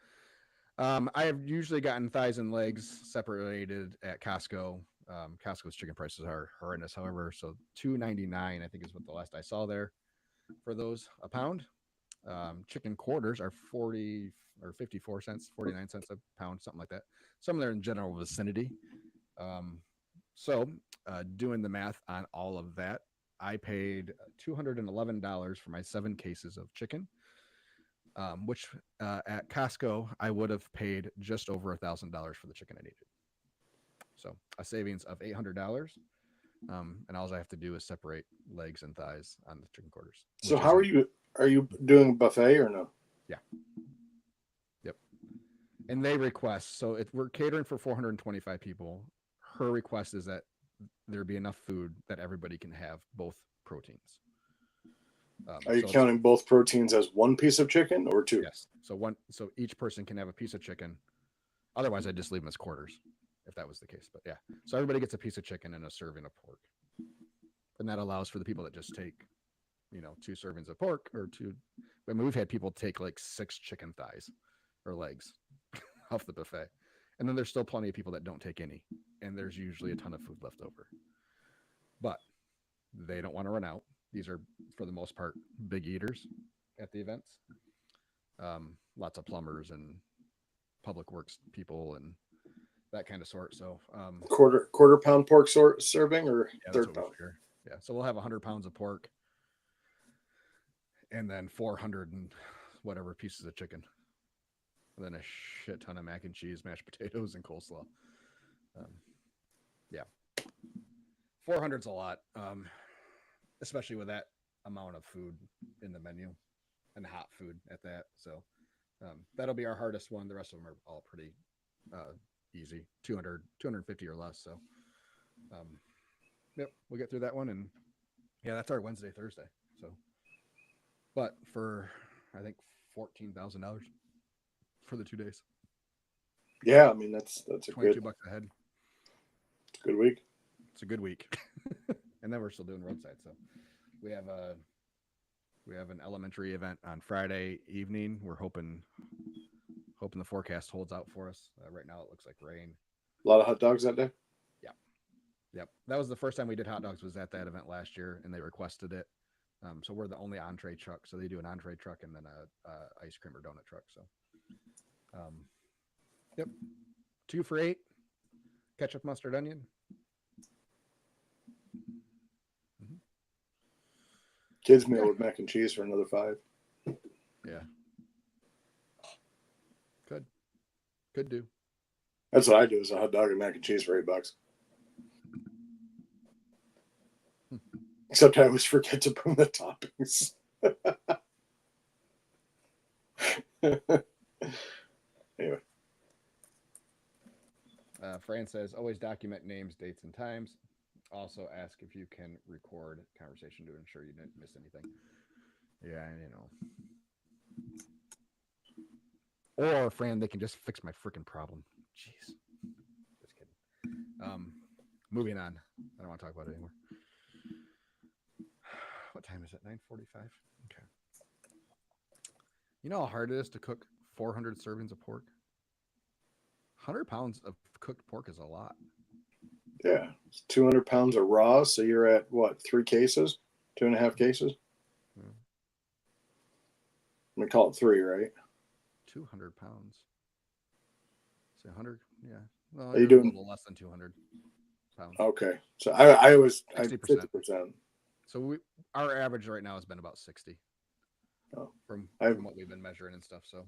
I have usually gotten thighs and legs separated at Costco. Costco's chicken prices are horrendous. However, so $2.99 I think is what the last I saw there for those a pound. Chicken quarters are 40 or 54 cents, 49 cents a pound, something like that. Somewhere in general vicinity. So, doing the math on all of that, I paid $211 for my 7 cases of chicken. Which at Costco, I would have paid just over $1,000 for the chicken I needed. So a savings of $800. And all I have to do is separate legs and thighs on the chicken quarters. So how are you doing a buffet or no? Yeah. Yep. And they request, so if we're catering for 425 people, her request is that there be enough food that everybody can have both proteins. Are you counting both proteins as one piece of chicken or 2? Yes. So each person can have a piece of chicken. Otherwise, I'd just leave them as quarters if that was the case. But yeah, so everybody gets a piece of chicken and a serving of pork. And that allows for the people that just take, 2 servings of pork or 2. I mean, we've had people take like 6 chicken thighs or legs off the buffet. And then there's still plenty of people that don't take any. And there's usually a ton of food left over. But they don't want to run out. These are, for the most part, big eaters at the events. Lots of plumbers and public works people and that kind of sort. So quarter pound pork serving or third pound? Yeah. So we'll have 100 pounds of pork and then 400 and whatever pieces of chicken. And then a shit ton of mac and cheese, mashed potatoes, and coleslaw. Yeah. 400's a lot. Especially with that amount of food in the menu and hot food at that. So that'll be our hardest one. The rest of them are all pretty easy, 200, 250 or less. So yep, we'll get through that one. And yeah, that's our Wednesday, Thursday. So, but for, I think, $14,000 for the 2 days. Yeah. I mean, that's a $22 a head. It's a good week. It's a good week. And then we're still doing roadside. So we have an elementary event on Friday evening. We're hoping the forecast holds out for us. Right now it looks like rain. A lot of hot dogs that day. Yeah. Yep. That was the first time we did hot dogs was at that event last year, and they requested it. So we're the only entree truck. So they do an entree truck and then a ice cream or donut truck. So, yep. 2 for $8. Ketchup, mustard, onion. Kids meal with mac and cheese for another $5. Yeah. Could do. That's what I do is a hot dog and mac and cheese for $8. Except I always forget to bring the toppings. Anyway. Fran says, always document names, dates, and times. Also ask if you can record conversation to ensure you didn't miss anything. Yeah, Or, Fran, they can just fix my freaking problem. Jeez. Just kidding. Moving on. I don't want to talk about it anymore. What time is it? 9:45? Okay. You know how hard it is to cook 400 servings of pork? 100 pounds of cooked pork is a lot. Yeah. It's 200 pounds of raw. So you're at what? 3 cases? 2.5 cases? Yeah. We call it 3, right? 200 pounds. Say 100? Yeah. Well, are you doing a little less than 200 pounds? Okay. So I was 60%. 50%. So our average right now has been about 60. Oh, from I've- what we've been measuring and stuff. So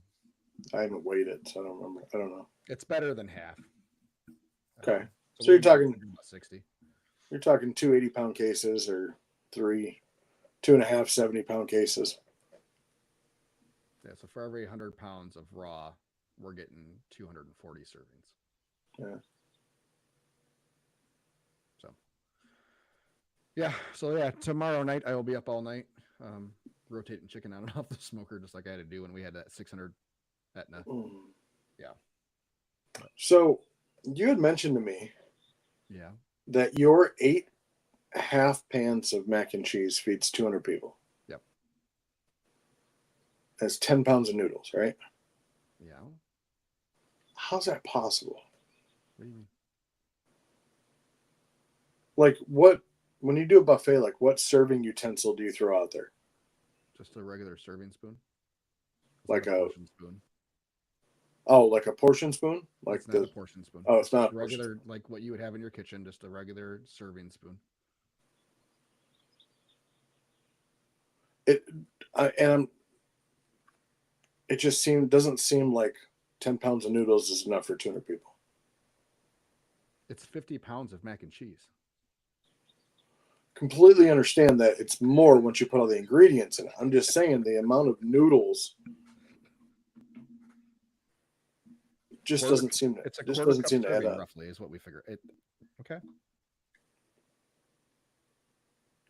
I haven't weighed it, so I don't remember. I don't know. it's better than half. Okay. So we you're talking about 60. You're talking 2 80-pound cases or 2.5 70-pound cases. Yeah. So for every 100 pounds of raw, we're getting 240 servings. Yeah. So yeah, tomorrow night I will be up all night, rotating chicken on and off the smoker just like I had to do when we had that 600 Etna. Yeah. So you had mentioned to me Yeah. that your 8 half pans of mac and cheese feeds 200 people. Yep. That's 10 pounds of noodles, right? Yeah. How's that possible? What do you mean? Like what? When you do a buffet, like what serving utensil do you throw out there? Just a regular serving spoon. It's Like not a portion spoon. Oh, like a portion spoon? Like It's not a portion spoon. Oh, it's not just regular, like what you would have in your kitchen, just a regular serving spoon. It just doesn't seem like 10 pounds of noodles is enough for 200 people. It's 50 pounds of mac and cheese. Completely understand that it's more once you put all the ingredients in it. I'm just saying the amount of noodles doesn't seem to It's a just quarter doesn't cup seem to add serving up. roughly is what we figure. Okay.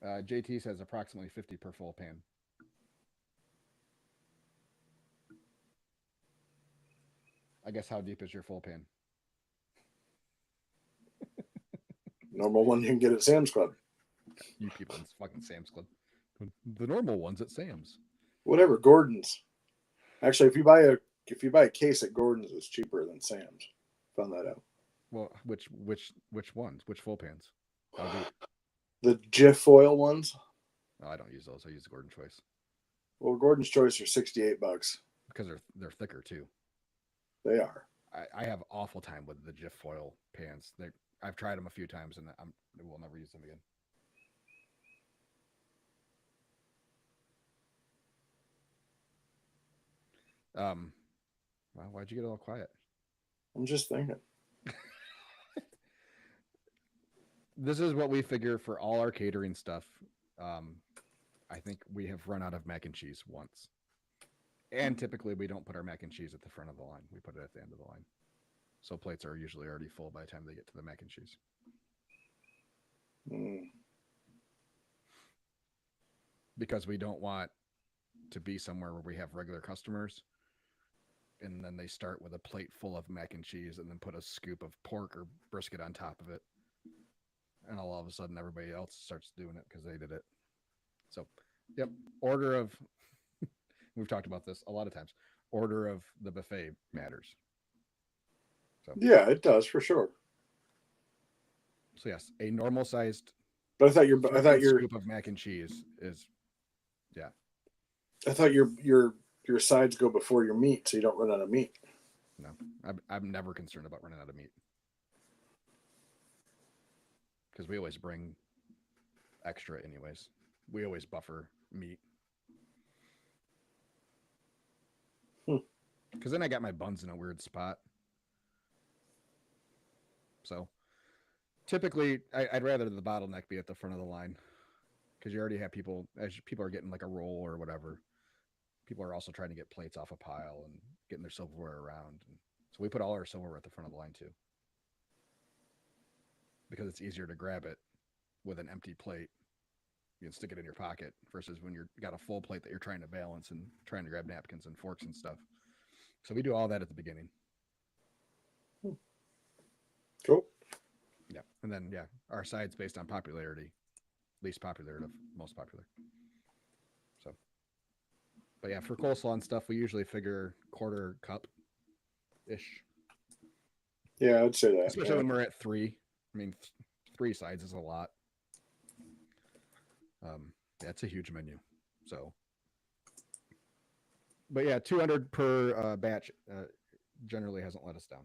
JT says approximately 50 per full pan. I guess how deep is your full pan? Normal one you can get at Sam's Club. You people in fucking Sam's Club. The normal ones at Sam's. Whatever, Gordon's. Actually, if you buy a case at Gordon's, it's cheaper than Sam's. Found that out. Well, which ones? Which full pans? How deep? The Jif foil ones. No, I don't use those. I use Gordon Choice Well, Gordon's Choice are $68 because they're thicker too. They are. I have awful time with the Jif foil pans. I've tried them a few times and I will never use them again. Well, why'd you get all quiet? I'm just thinking. This is what we figure for all our catering stuff. I think we have run out of mac and cheese once. And typically we don't put our mac and cheese at the front of the line. We put it at the end of the line. So plates are usually already full by the time they get to the mac and cheese. Because we don't want to be somewhere where we have regular customers and then they start with a plate full of mac and cheese and then put a scoop of pork or brisket on top of it. And all of a sudden everybody else starts doing it because they did it. So, yep, order of, we've talked about this a lot of times, order of the buffet matters. So Yeah, it does for sure. So yes, a normal sized But I thought your scoop of mac and cheese is, yeah. I thought your sides go before your meat, so you don't run out of meat. No, I'm never concerned about running out of meat because we always bring extra anyways. We always buffer meat. Because then I got my buns in a weird spot. So typically, I'd rather the bottleneck be at the front of the line because you already have people, as people are getting like a roll or whatever, people are also trying to get plates off a pile and getting their silverware around. And so we put all our silverware at the front of the line too because it's easier to grab it with an empty plate. You can stick it in your pocket versus when you got a full plate that you're trying to balance and trying to grab napkins and forks and stuff. So we do all that at the beginning. Cool. Yeah. And then, yeah, our sides based on popularity, least popular to most popular. So, but yeah, for coleslaw and stuff, we usually figure quarter cup ish. Yeah, I'd say that. Especially when we're at 3. I mean, 3 sides is a lot. Yeah, it's a huge menu. So, but yeah, 200 per batch generally hasn't let us down.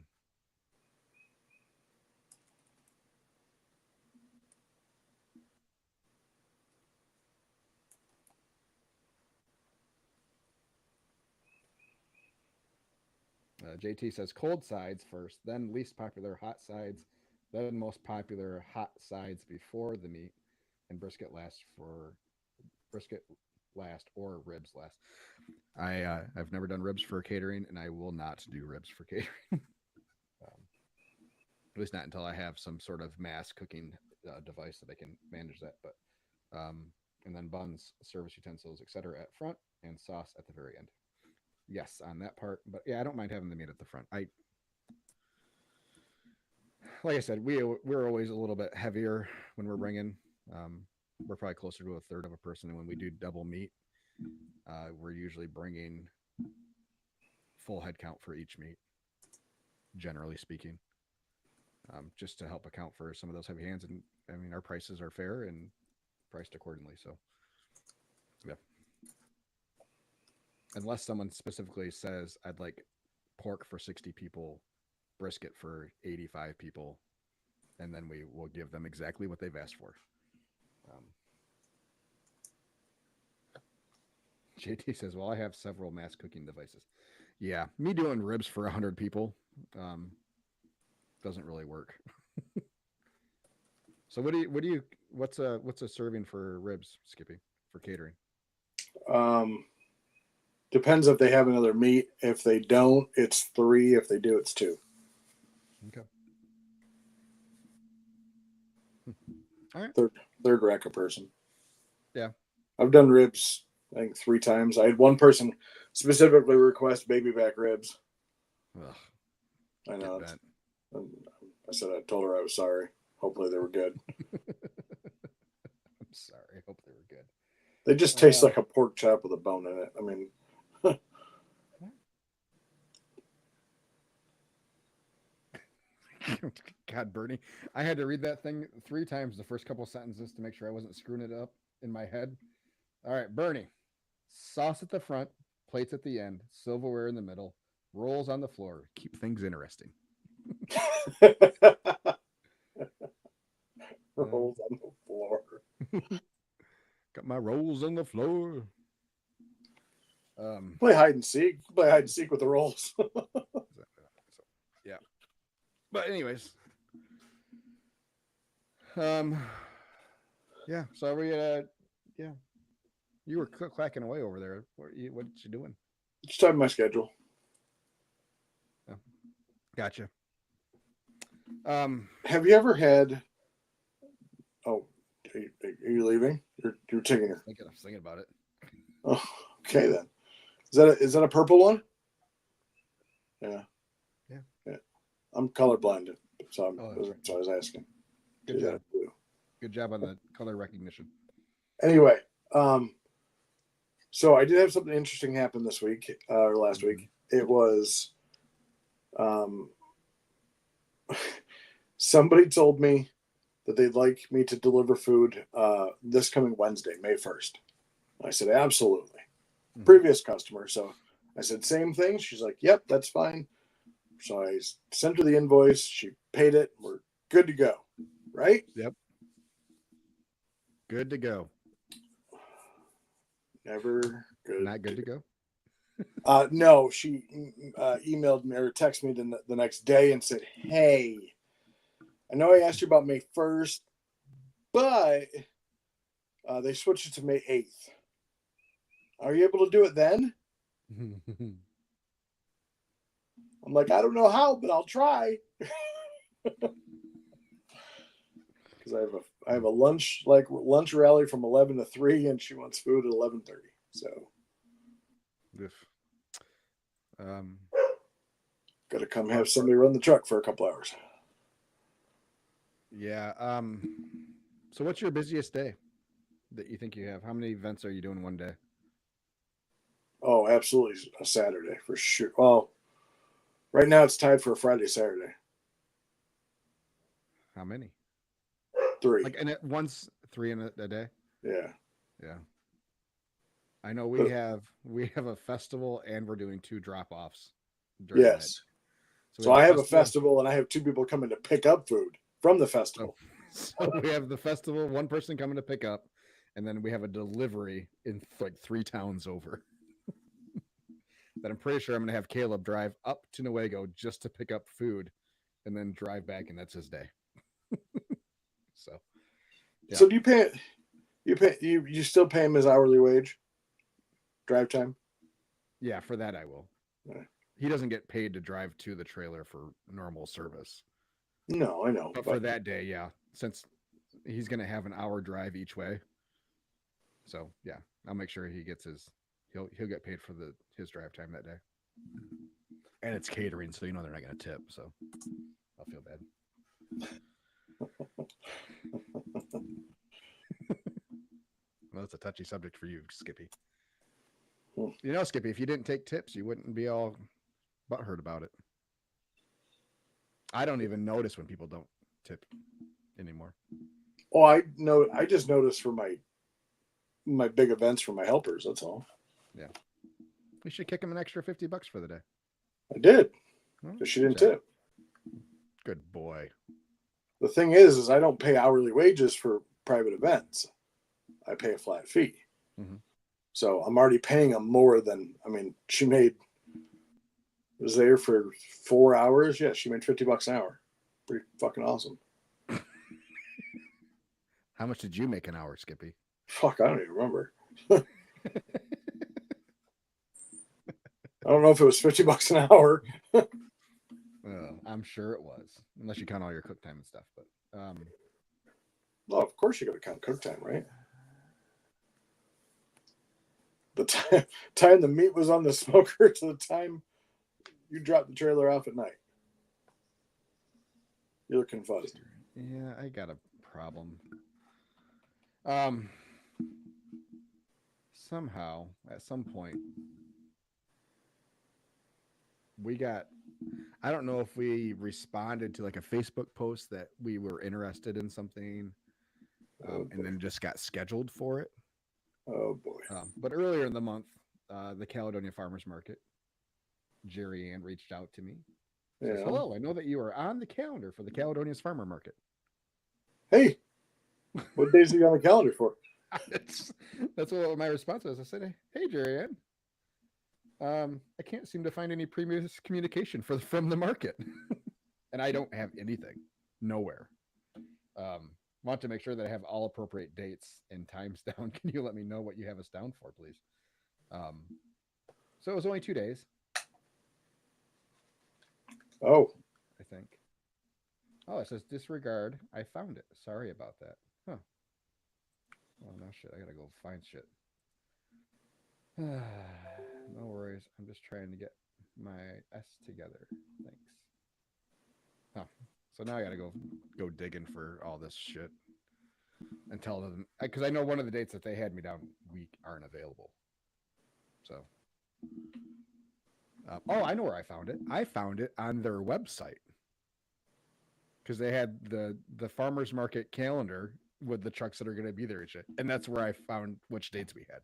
JT says cold sides first, then least popular hot sides, then most popular hot sides before the meat, and brisket last or ribs last. I've never done ribs for catering, and I will not do ribs for catering. At least not until I have some sort of mass cooking device that I can manage that. But and then buns, service utensils, etc. at front, and sauce at the very end. Yes, on that part. But yeah, I don't mind having the meat at the front. Like I said, we're always a little bit heavier when we're bringing. We're probably closer to a third of a person, and when we do double meat, we're usually bringing full head count for each meat, generally speaking, just to help account for some of those heavy hands. And I mean, our prices are fair and priced accordingly. So, yeah. Unless someone specifically says, I'd like pork for 60 people, brisket for 85 people, and then we will give them exactly what they've asked for. JT says, well, I have several mass cooking devices. Yeah, me doing ribs for 100 people doesn't really work. So what's a serving for ribs, Skippy, for catering? Depends if they have another meat. If they don't, it's 3. If they do, it's 2. Okay. All right. Third rack a person. Yeah. I've done ribs, I think 3 times. I had one person specifically request baby back ribs. Ugh, I know. I told her I was sorry. Hopefully they were good. I'm sorry. I hope they were good. They just taste like a pork chop with a bone in it. I mean, God, Bernie, I had to read that thing 3 times the first couple sentences to make sure I wasn't screwing it up in my head. All right, Bernie, sauce at the front, plates at the end, silverware in the middle, rolls on the floor. Keep things interesting. rolls on the floor. Got my rolls on the floor. Play hide and seek. Play hide and seek with the rolls. Yeah. But anyways, yeah. So are we? Yeah. You were clacking away over there. What you doing? Just time my schedule. Oh, gotcha. Have you ever had? Oh, are you leaving? You're taking her. I was thinking about it. Oh, okay then. Is that a purple one? Yeah. Yeah. I'm colorblind, so that's what I was asking. Good job. Good job on the color recognition. Anyway, so I did have something interesting happen this week or last week. It was, somebody told me that they'd like me to deliver food this coming Wednesday, May 1st. I said, absolutely. Mm-hmm. Previous customer. So I said, same thing. She's like, yep, that's fine. So I sent her the invoice. She paid it. We're good to go. Right? Yep. Good to go. Never good. Not good to go? No, she emailed me or texted me the next day and said, hey, I know I asked you about May 1st, but they switched it to May 8th. Are you able to do it then? I'm like, I don't know how, but I'll try. Because I have a lunch rally from 11 to 3, and she wants food at 11:30. So, got to come have somebody run the truck for a couple hours. Yeah. So, what's your busiest day that you think you have? How many events are you doing one day? Oh, absolutely a Saturday for sure. Well, right now it's tied for a Friday, Saturday. How many? 3. Like, and it once 3 in a day. Yeah. Yeah. I know we have a festival and we're doing 2 drop-offs. Yes. So I have a festival and I have 2 people coming to pick up food from the festival. So we have the festival, 1 person coming to pick up, and then we have a delivery in like 3 towns over. that I'm pretty sure I'm going to have Caleb drive up to Newego just to pick up food and then drive back, and that's his day. So, yeah. So do you still pay him his hourly wage? Drive time? Yeah, for that I will. Yeah. He doesn't get paid to drive to the trailer for normal service. No, I know. But for that day, yeah, since he's going to have an hour drive each way. So, yeah, I'll make sure he gets he'll get paid for his drive time that day. And it's catering, so they're not going to tip, so I'll feel bad. Well, that's a touchy subject for you, Skippy. You know, Skippy, if you didn't take tips, you wouldn't be all butthurt about it. I don't even notice when people don't tip anymore. Oh, I just noticed for my big events for my helpers. That's all. Yeah, we should kick him an extra $50 for the day. I did, Well, because she didn't tip. Good boy. The thing is I don't pay hourly wages for private events. I pay a flat fee. Mm-hmm. So I'm already paying them more than, she was there for 4 hours. Yeah, she made $50 an hour. Pretty fucking awesome. How much did you make an hour, Skippy? Fuck, I don't even remember. I don't know if it was $50 an hour. I'm sure it was, unless you count all your cook time and stuff. But well, of course you got to count cook time, right? The time the meat was on the smoker to the time you dropped the trailer off at night. You're looking fuzzy. Yeah, I got a problem. Somehow, at some point, I don't know if we responded to like a Facebook post that we were interested in something, and then just got scheduled for it. Oh boy. But earlier in the month, the Caledonia Farmers Market, Jerry Ann reached out to me. Says, Yeah. hello, I know that you are on the calendar for the Caledonia's Farmer Market. Hey, what days are you on the calendar for? That's what my response was. I said, hey, Jerry Ann, I can't seem to find any previous communication from the market. And I don't have anything. Nowhere. Want to make sure that I have all appropriate dates and times down. Can you let me know what you have us down for, please? So it was only 2 days. Oh. I think. Oh, it says disregard. I found it. Sorry about that. Huh. Oh, no shit. I gotta go find shit. No worries. I'm just trying to get my S together. Thanks. Huh. So now I gotta go digging for all this shit and tell them, because I know one of the dates that they had me down week aren't available. So, I know where I found it. I found it on their website because they had the farmers market calendar with the trucks that are going to be there and shit, and that's where I found which dates we had.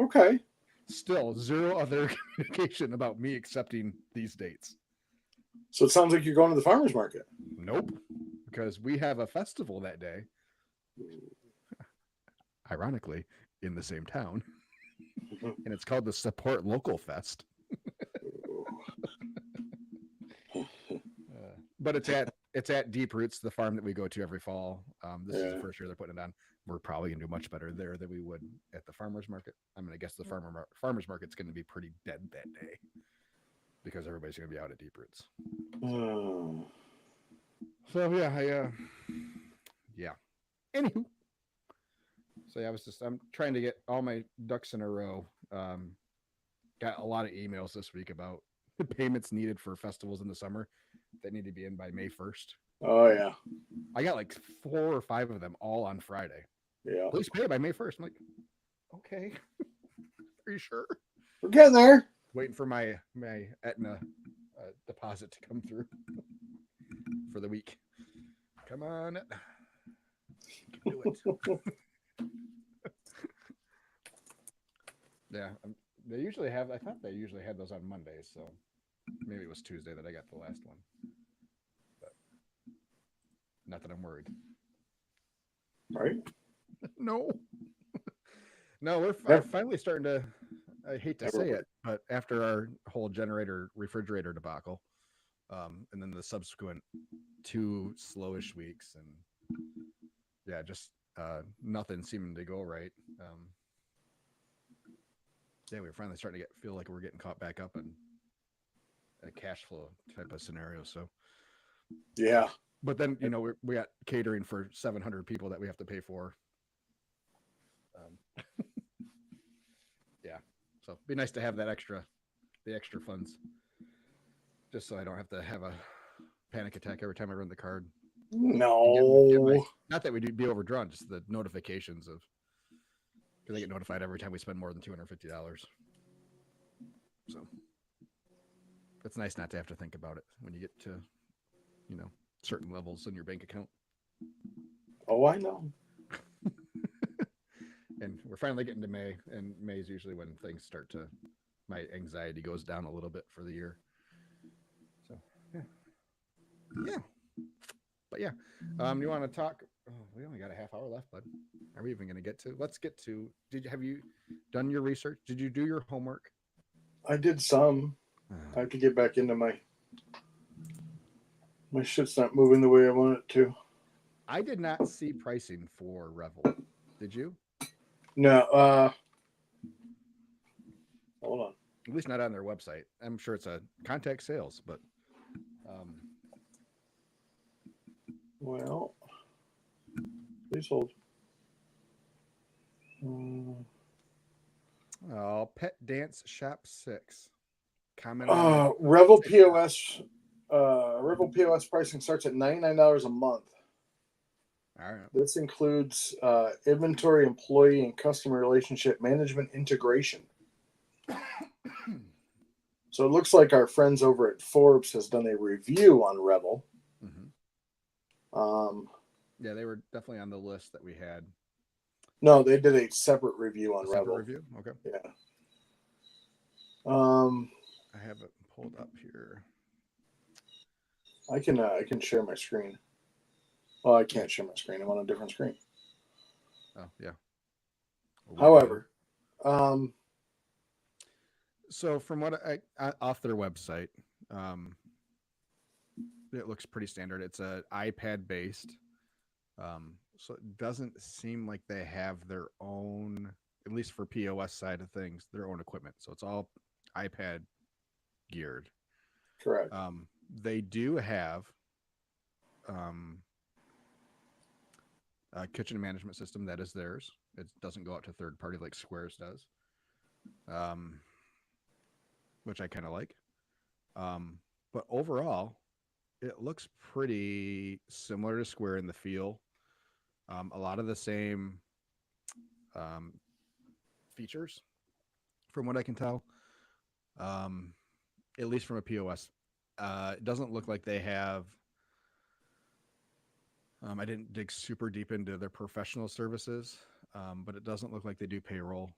Okay. Still, zero other communication about me accepting these dates. So it sounds like you're going to the farmer's market. Nope, because we have a festival that day. Ironically, in the same town, and it's called the Support Local Fest. But it's at Deep Roots, the farm that we go to every fall. This is the first year they're putting it on. We're probably gonna do much better there than we would at the farmers market. I'm gonna guess the farmers market's gonna be pretty dead that day because everybody's gonna be out at Deep Roots. So yeah. Anywho, so yeah, I'm trying to get all my ducks in a row. Got a lot of emails this week about the payments needed for festivals in the summer that need to be in by May 1st. Oh yeah. I got like 4 or 5 of them all on Friday. Yeah. Please pay by May 1st. I'm like, okay. Are you sure? We're getting there. Waiting for my Aetna deposit to come through for the week. Come on. Do it. Yeah. I thought they usually had those on Mondays, so maybe it was Tuesday that I got the last one. But not that I'm worried. Right? No. No, we're finally starting to. I hate to say it, but after our whole refrigerator debacle, and then the subsequent 2 slowish weeks, and yeah, just nothing seeming to go right. Yeah, we're finally starting to feel like we're getting caught back up in a cash flow type of scenario. So yeah, but then we got catering for 700 people that we have to pay for. Yeah, so it'd be nice to have the extra funds, just so I don't have to have a panic attack every time I run the card. no, not that we'd be overdrawn, just the notifications of, because I get notified every time we spend more than $250. So it's nice not to have to think about it when you get to, certain levels in your bank account. Oh, I know. And we're finally getting to May, and May is usually when things start to, my anxiety goes down a little bit for the year. So yeah. But yeah, you want to talk? Oh, we only got a half hour left, bud. Are we even going to get to? Let's get to. Have you done your research? Did you do your homework? I did some. I have to get back into my shit's not moving the way I want it to. I did not see pricing for Revel. Did you? No. Hold on. At least not on their website. I'm sure it's a contact sales, but. Well, please hold. Pet Dance Shop 6. Comment on Revel POS. Revel POS pricing starts at $99 a month. All right. This includes inventory, employee, and customer relationship management integration. So it looks like our friends over at Forbes has done a review on Revel. Mm-hmm. Yeah, they were definitely on the list that we had. No, they did a separate review on Revel. Review? Okay. Yeah. I have it pulled up here. I can share my screen. Oh, I can't share my screen. I'm on a different screen. Oh, yeah. However, so from what off their website, it looks pretty standard. It's a iPad based. So it doesn't seem like they have their own, at least for POS side of things, their own equipment. So it's all iPad geared. Correct. They do have a kitchen management system that is theirs. It doesn't go out to third party like Squares does, which I kind of like. But overall, it looks pretty similar to Square in the feel. A lot of the same features, from what I can tell, at least from a POS. It doesn't look like they have. I didn't dig super deep into their professional services, but it doesn't look like they do payroll.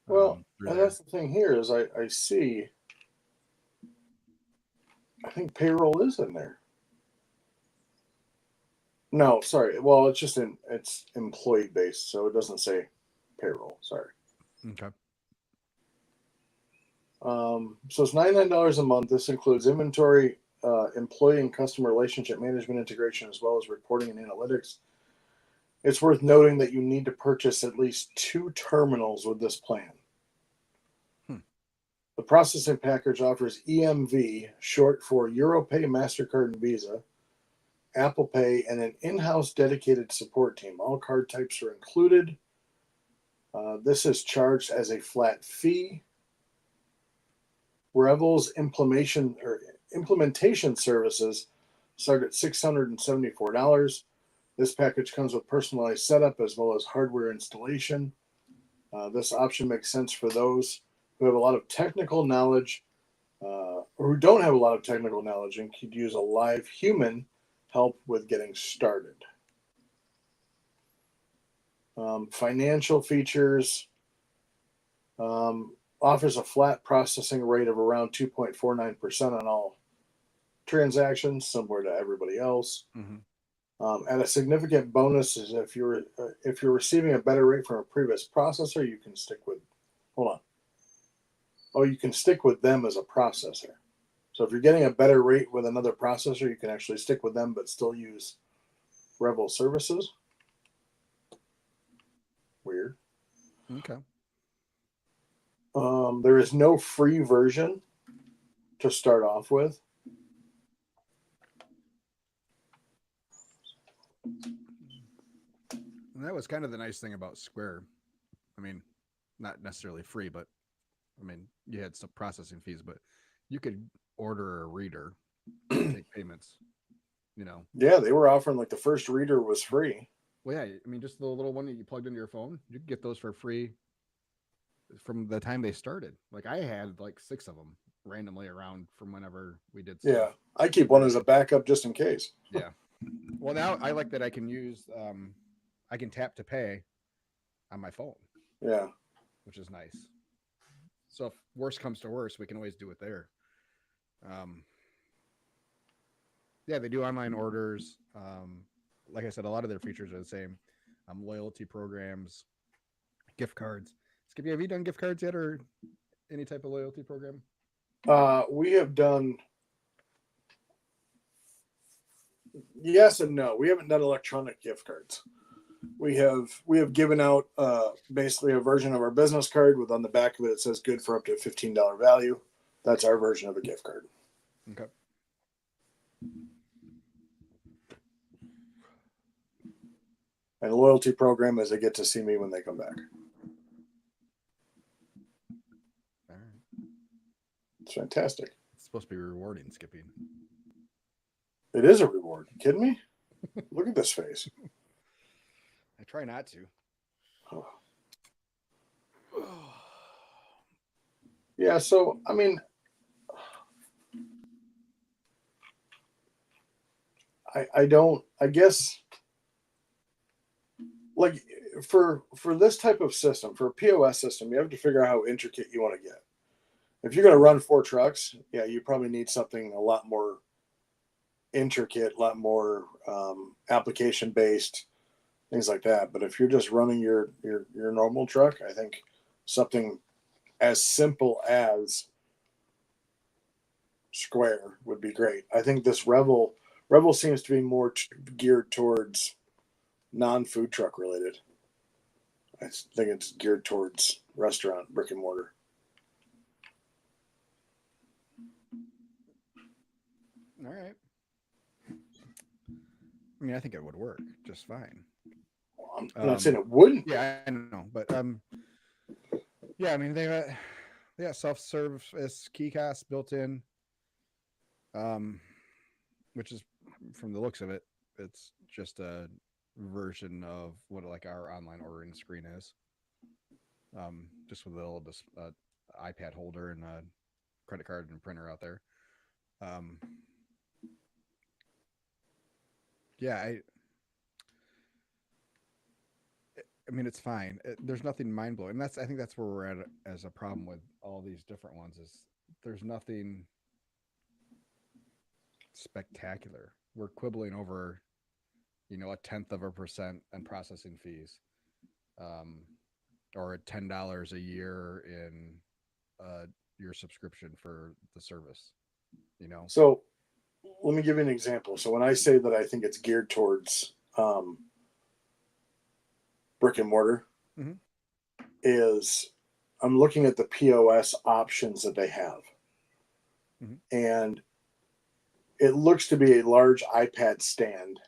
Well, and that's the thing here is I see. I think payroll is in there. No, sorry. Well, it's employee based, so it doesn't say payroll. Sorry. Okay. So it's $99 a month. This includes inventory, employee and customer relationship management integration, as well as reporting and analytics. It's worth noting that you need to purchase at least 2 terminals with this plan. The processing package offers EMV, short for EuroPay, MasterCard, and Visa, Apple Pay, and an in-house dedicated support team. All card types are included. This is charged as a flat fee. Revel's implementation services start at $674. This package comes with personalized setup as well as hardware installation. This option makes sense for those who have a lot of technical knowledge or who don't have a lot of technical knowledge and could use a live human help with getting started. Financial features. Offers a flat processing rate of around 2.49% on all transactions, similar to everybody else. Mm-hmm. And a significant bonus is if you're receiving a better rate from a previous processor, you can stick with hold on. Oh, you can stick with them as a processor. So if you're getting a better rate with another processor, you can actually stick with them but still use Revel services. Weird. Okay. There is no free version to start off with. And that was kind of the nice thing about Square. I mean, not necessarily free, but I mean, you had some processing fees, but you could order a reader, take payments, you know. Yeah, they were offering like the first reader was free. Well, yeah, I mean, just the little one that you plugged into your phone, you could get those for free from the time they started. Like I had like 6 of them randomly around from whenever we did stuff. Yeah, I keep one as a backup just in case. Yeah. Well, now I like that I can use, I can tap to pay on my phone. Yeah. Which is nice. So if worse comes to worse, we can always do it there. Yeah, they do online orders. Like I said, a lot of their features are the same. Loyalty programs, gift cards. Skippy, have you done gift cards yet, or any type of loyalty program? We have done yes and no. We haven't done electronic gift cards. We have given out basically a version of our business card with on the back of it says good for up to $15 value. That's our version of a gift card. Okay. And a loyalty program is they get to see me when they come back. All right. It's fantastic. It's supposed to be rewarding, Skippy. It is a reward. You kidding me? Look at this face. I try not to. Oh. Yeah, so I mean, I guess like for this type of system, for a POS system, you have to figure out how intricate you want to get. If you're going to run 4 trucks, yeah, you probably need something a lot more intricate, a lot more application based, things like that. But if you're just running your normal truck, I think something as simple as Square would be great. I think this Revel seems to be more geared towards non-food truck related. I think it's geared towards restaurant, brick and mortar. All right. I mean, I think it would work just fine. I'm not saying it wouldn't. Yeah, I know, but yeah, I mean they got self-service kiosk built in, which is from the looks of it, it's just a version of what like our online ordering screen is, just with a little iPad holder and a credit card and printer out there. Yeah, I mean, it's fine. There's nothing mind blowing. And I think that's where we're at as a problem with all these different ones is there's nothing spectacular. We're quibbling over, 0.1% in processing fees, or $10 a year in your subscription for the service. So let me give you an example. So when I say that I think it's geared towards brick and mortar, mm-hmm. is I'm looking at the POS options that they have. Mm-hmm. And it looks to be a large iPad stand.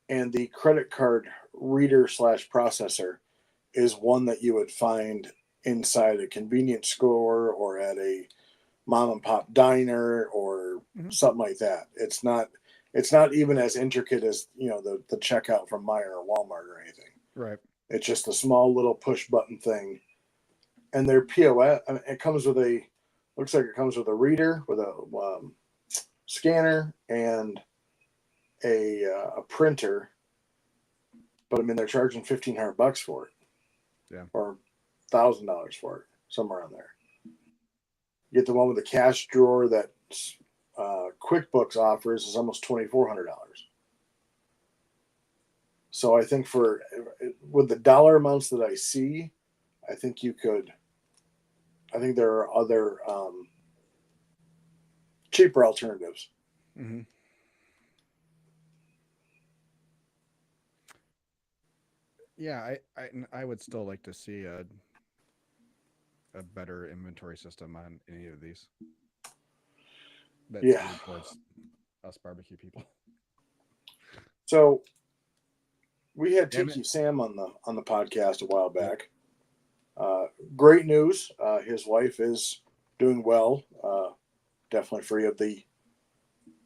And the credit card reader / processor is one that you would find inside a convenience store or at a mom and pop diner or mm-hmm. something like that. It's not even as intricate as, the checkout from Meijer or Walmart or anything. Right. It's just a small little push button thing. And their POS, it comes with looks like it comes with a reader with a scanner and a printer. But I mean, they're charging $1,500 for it. Yeah. Or $1,000 for it, somewhere on there. You get the one with the cash drawer that QuickBooks offers is almost $2,400. So I think with the dollar amounts that I see, I think you could. I think there are other cheaper alternatives. Mm-hmm. Yeah, I would still like to see a better inventory system on any of these. That's Yeah. geared towards us barbecue people. So we had Damn Tiki it. Sam on the podcast a while back. Great news. His wife is doing well. Definitely free of the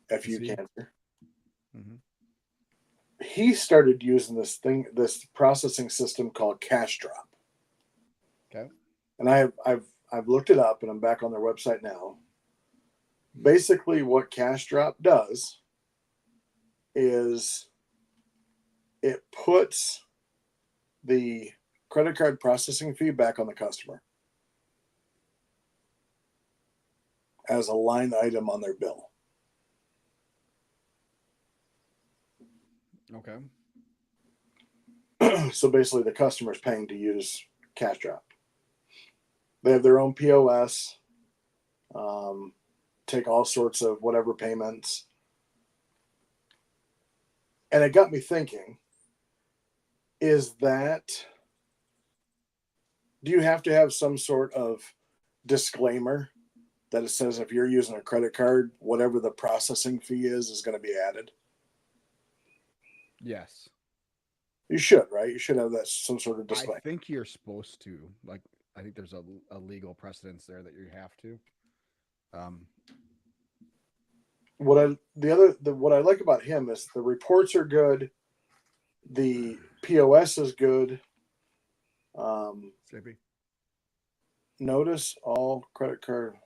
FU See? cancer. Mm-hmm. He started using this processing system called Cash Drop. Okay. And I've looked it up, and I'm back on their website now. Basically, what Cash Drop does is it puts the credit card processing fee back on the customer as a line item on their bill. Okay. So basically, the customer's paying to use Cash Drop. They have their own POS, take all sorts of whatever payments. And it got me thinking, do you have to have some sort of disclaimer that it says if you're using a credit card, whatever the processing fee is going to be added? Yes. You should, right? You should have that some sort of I disclaimer. think you're supposed to. Like, I think there's a legal precedence there that you have to. What I like about him is the reports are good, the POS is good. Sleepy. Notice all credit card.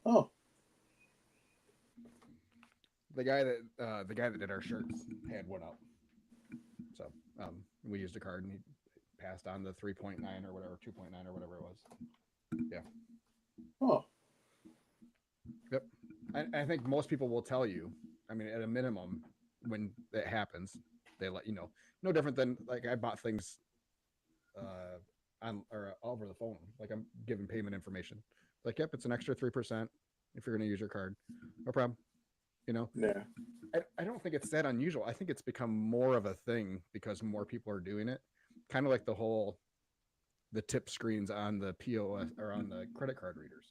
Oh, The guy that did our shirts had one up. So we used a card and he passed on the 3.9 or whatever, 2.9 or whatever it was. Yeah. oh, Yep. I think most people will tell you. I mean, at a minimum, when it happens, they let you know. No different than like I bought things on or over the phone. Like I'm giving payment information. Like, yep, it's an extra 3% if you're going to use your card. No problem. You know, yeah. I don't think it's that unusual. I think it's become more of a thing because more people are doing it. Kind of like the tip screens on the POS or on the credit card readers.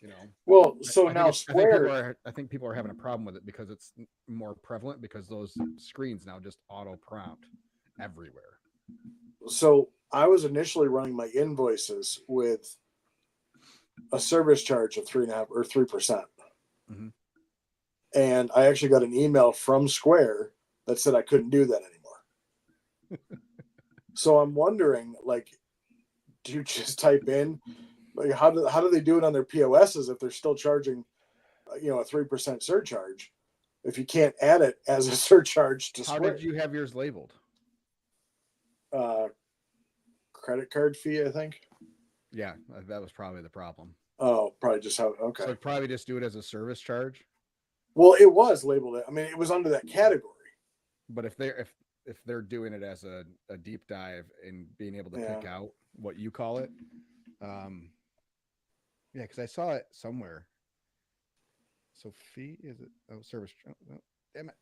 You know, Well, so now I think people are having a problem with it because it's more prevalent because those screens now just auto prompt everywhere. So I was initially running my invoices with a service charge of 3.5 or 3%. Mm-hmm. And I actually got an email from Square that said I couldn't do that anymore. So I'm wondering, like, do you just type in, like, how do they do it on their POSs if they're still charging, a 3% surcharge? If you can't add it as a surcharge to How Square, did you have yours labeled? Credit card fee, I think. Yeah, that was probably the problem. Oh, probably just how. Okay. So probably just do it as a service charge. Well, it was labeled. I mean, it was under that category. But if they're doing it as a deep dive and being able to pick out what you call it, yeah, because I saw it somewhere. So fee is it? Oh, service. Oh, damn it.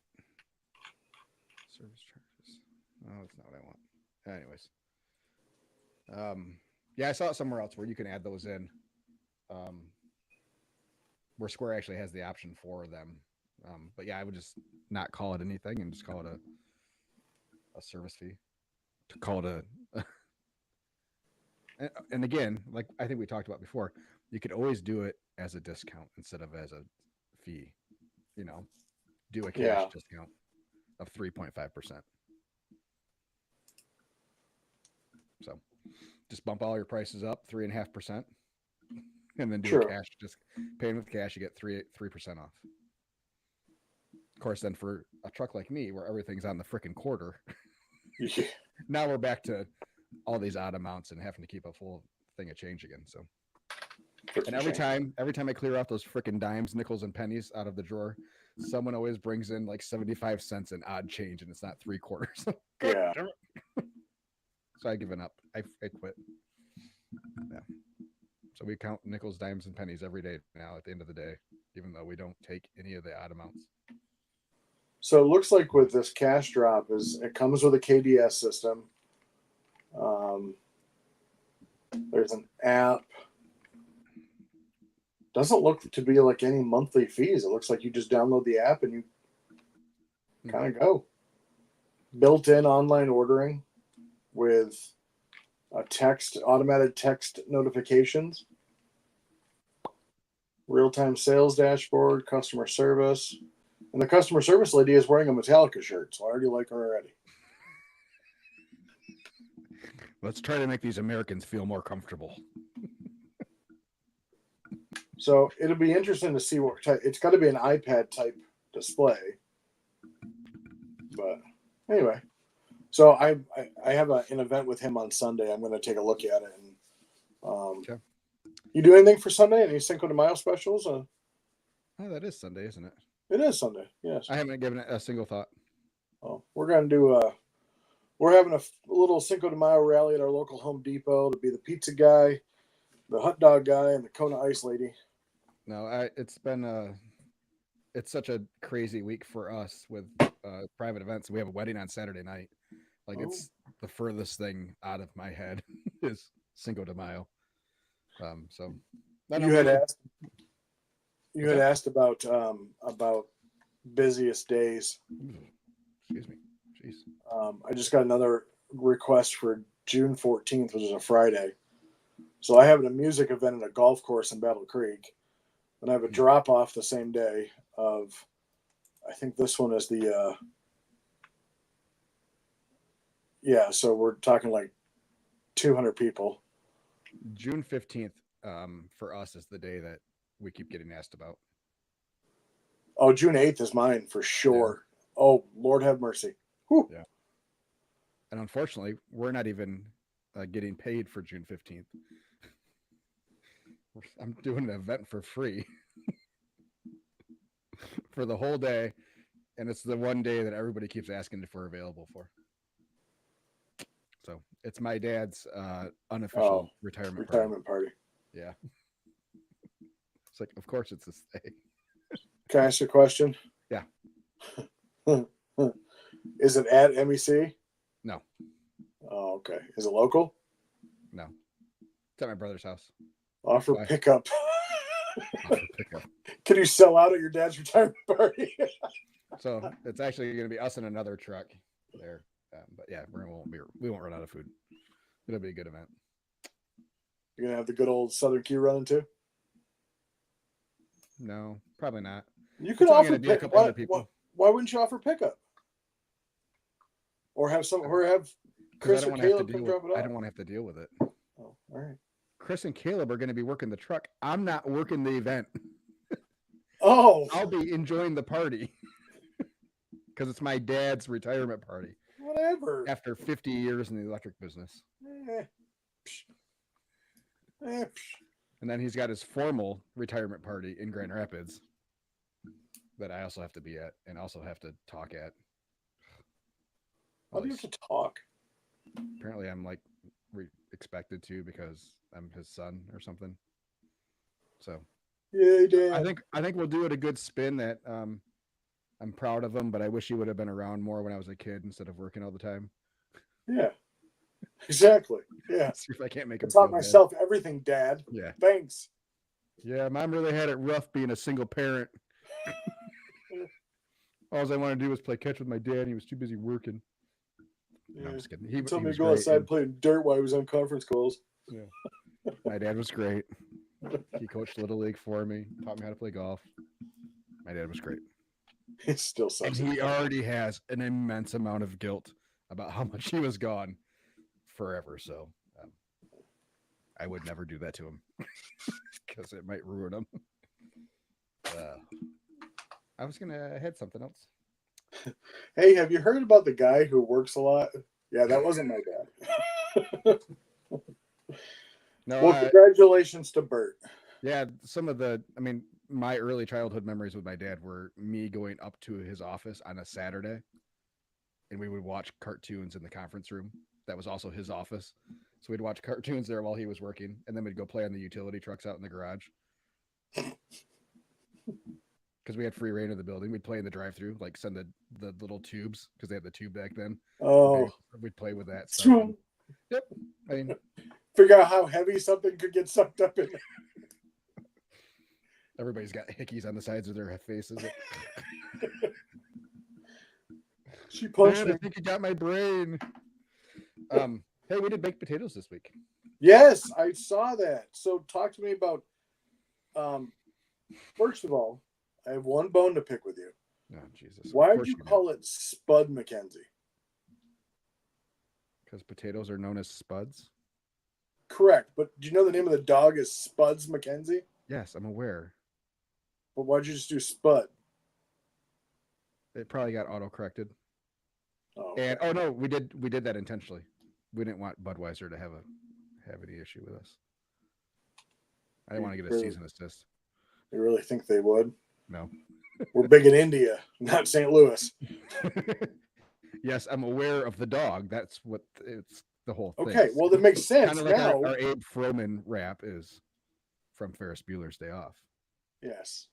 Service charges. Oh, that's not what I want. Anyways, yeah, I saw it somewhere else where you can add those in. Where Square actually has the option for them. But yeah, I would just not call it anything and just call it a service fee. To call it and again, like I think we talked about before, you could always do it as a discount instead of as a fee. You know, do a cash discount of 3.5%. So just bump all your prices up 3.5%, and then do a cash. Just paying with cash, you get 3% off. Of course, then for a truck like me, where everything's on the freaking quarter, now we're back to all these odd amounts and having to keep a full thing of change again. So, and every time I clear out those freaking dimes, nickels, and pennies out of the drawer, someone always brings in like 75 cents in odd change, and it's not 3/4. Yeah. So I given up. I quit. Yeah. So we count nickels, dimes, and pennies every day now at the end of the day, even though we don't take any of the odd amounts. So it looks like with this cash drop is it comes with a KDS system. There's an app. Doesn't look to be like any monthly fees. It looks like you just download the app and you kind of go. Built-in online ordering with a automatic text notifications, real-time sales dashboard, customer service. And the customer service lady is wearing a Metallica shirt, so I already like her already. Let's try to make these Americans feel more comfortable. So it'll be interesting to see what type. It's got to be an iPad type display. But anyway, so I have an event with him on Sunday. I'm going to take a look at it. And Okay. You do anything for Sunday? Any Cinco de Mayo specials? Oh, that is Sunday, isn't it? It is Sunday. Yes. I haven't given it a single thought. Oh, we're going to do we're having a little Cinco de Mayo rally at our local Home Depot to be the pizza guy, the hot dog guy, and the Kona Ice lady. No, it's been it's such a crazy week for us with private events. We have a wedding on Saturday night. Like it's the furthest thing out of my head is Cinco de Mayo. So you had asked about busiest days. Excuse me. Jeez. I just got another request for June 14th, which is a Friday. So I have a music event at a golf course in Battle Creek. And I have a drop off the same day of, I think this one is the, so we're talking like 200 people. June 15th for us is the day that we keep getting asked about. Oh, June 8th is mine for sure. Yeah. Oh, Lord have mercy. Whew. Yeah. And unfortunately, we're not even getting paid for June 15th. I'm doing an event for free for the whole day. And it's the one day that everybody keeps asking if we're available for. So it's my dad's unofficial retirement party. Yeah. It's like, of course it's this day. Can I ask you a question? Yeah. Is it at MEC? No. Oh, okay. Is it local? No. It's at my brother's house. Offer pickup. Offer pickup. Can you sell out at your dad's retirement party? So it's actually going to be us in another truck there. But yeah, we won't run out of food. It'll be a good event. You're going to have the good old Southern Q running too? No, probably not. You could offer pickup. Why wouldn't you offer pickup? Or have Chris or Caleb come drop it off? I don't want to have to deal with it. Oh, all right. Chris and Caleb are going to be working the truck. I'm not working the event. Oh. I'll be enjoying the party because it's my dad's retirement party. Whatever. After 50 years in the electric business. And then he's got his formal retirement party in Grand Rapids that I also have to be at and also have to talk at. Why do you have to talk? Apparently I'm like expected to because I'm his son or something. So yeah, Dad. I think we'll do it a good spin that I'm proud of him, but I wish he would have been around more when I was a kid instead of working all the time. Yeah. Exactly. Yeah. See if I can't make him. I taught myself everything, Dad. Yeah. Thanks. Yeah, Mom really had it rough being a single parent. All I wanted to do was play catch with my dad. He was too busy working. Yeah. No, I'm just kidding. He told me to go outside and play dirt while he was on conference calls. Yeah. My dad was great. He coached Little League for me, taught me how to play golf. My dad was great. It still sucks. And he already has an immense amount of guilt about how much he was gone forever. So I would never do that to him because it might ruin him. I was going to hit something else. Hey, have you heard about the guy who works a lot? Yeah, that wasn't my dad. No. Well, congratulations to Bert. Yeah, my early childhood memories with my dad were me going up to his office on a Saturday and we would watch cartoons in the conference room that was also his office. So we'd watch cartoons there while he was working, and then we'd go play on the utility trucks out in the garage. Because we had free reign of the building. We'd play in the drive-through, like send the little tubes, because they had the tube back then. Oh, We'd play with that stuff. Yep. I mean, figure out how heavy something could get sucked up in. everybody's got hickeys on the sides of their faces. She punched Man, I me. think you got my brain. Hey, we did baked potatoes this week. Yes, I saw that. So talk to me about. First of all, I have one bone to pick with you. Oh, Jesus. Why did you call it Spud McKenzie? Because potatoes are known as spuds. Correct, but do you know the name of the dog is Spuds McKenzie? Yes, I'm aware. But why'd you just do Spud? It probably got auto-corrected. Oh, And no, we did that intentionally. We didn't want Budweiser to have any issue with us. I didn't want to get a cease and desist. You really think they would? No. We're big in India, not St. Louis. Yes, I'm aware of the dog. That's what it's the whole thing. Okay, well that makes sense. Kind of like now our Abe Froman rap is from Ferris Bueller's Day Off. Yes.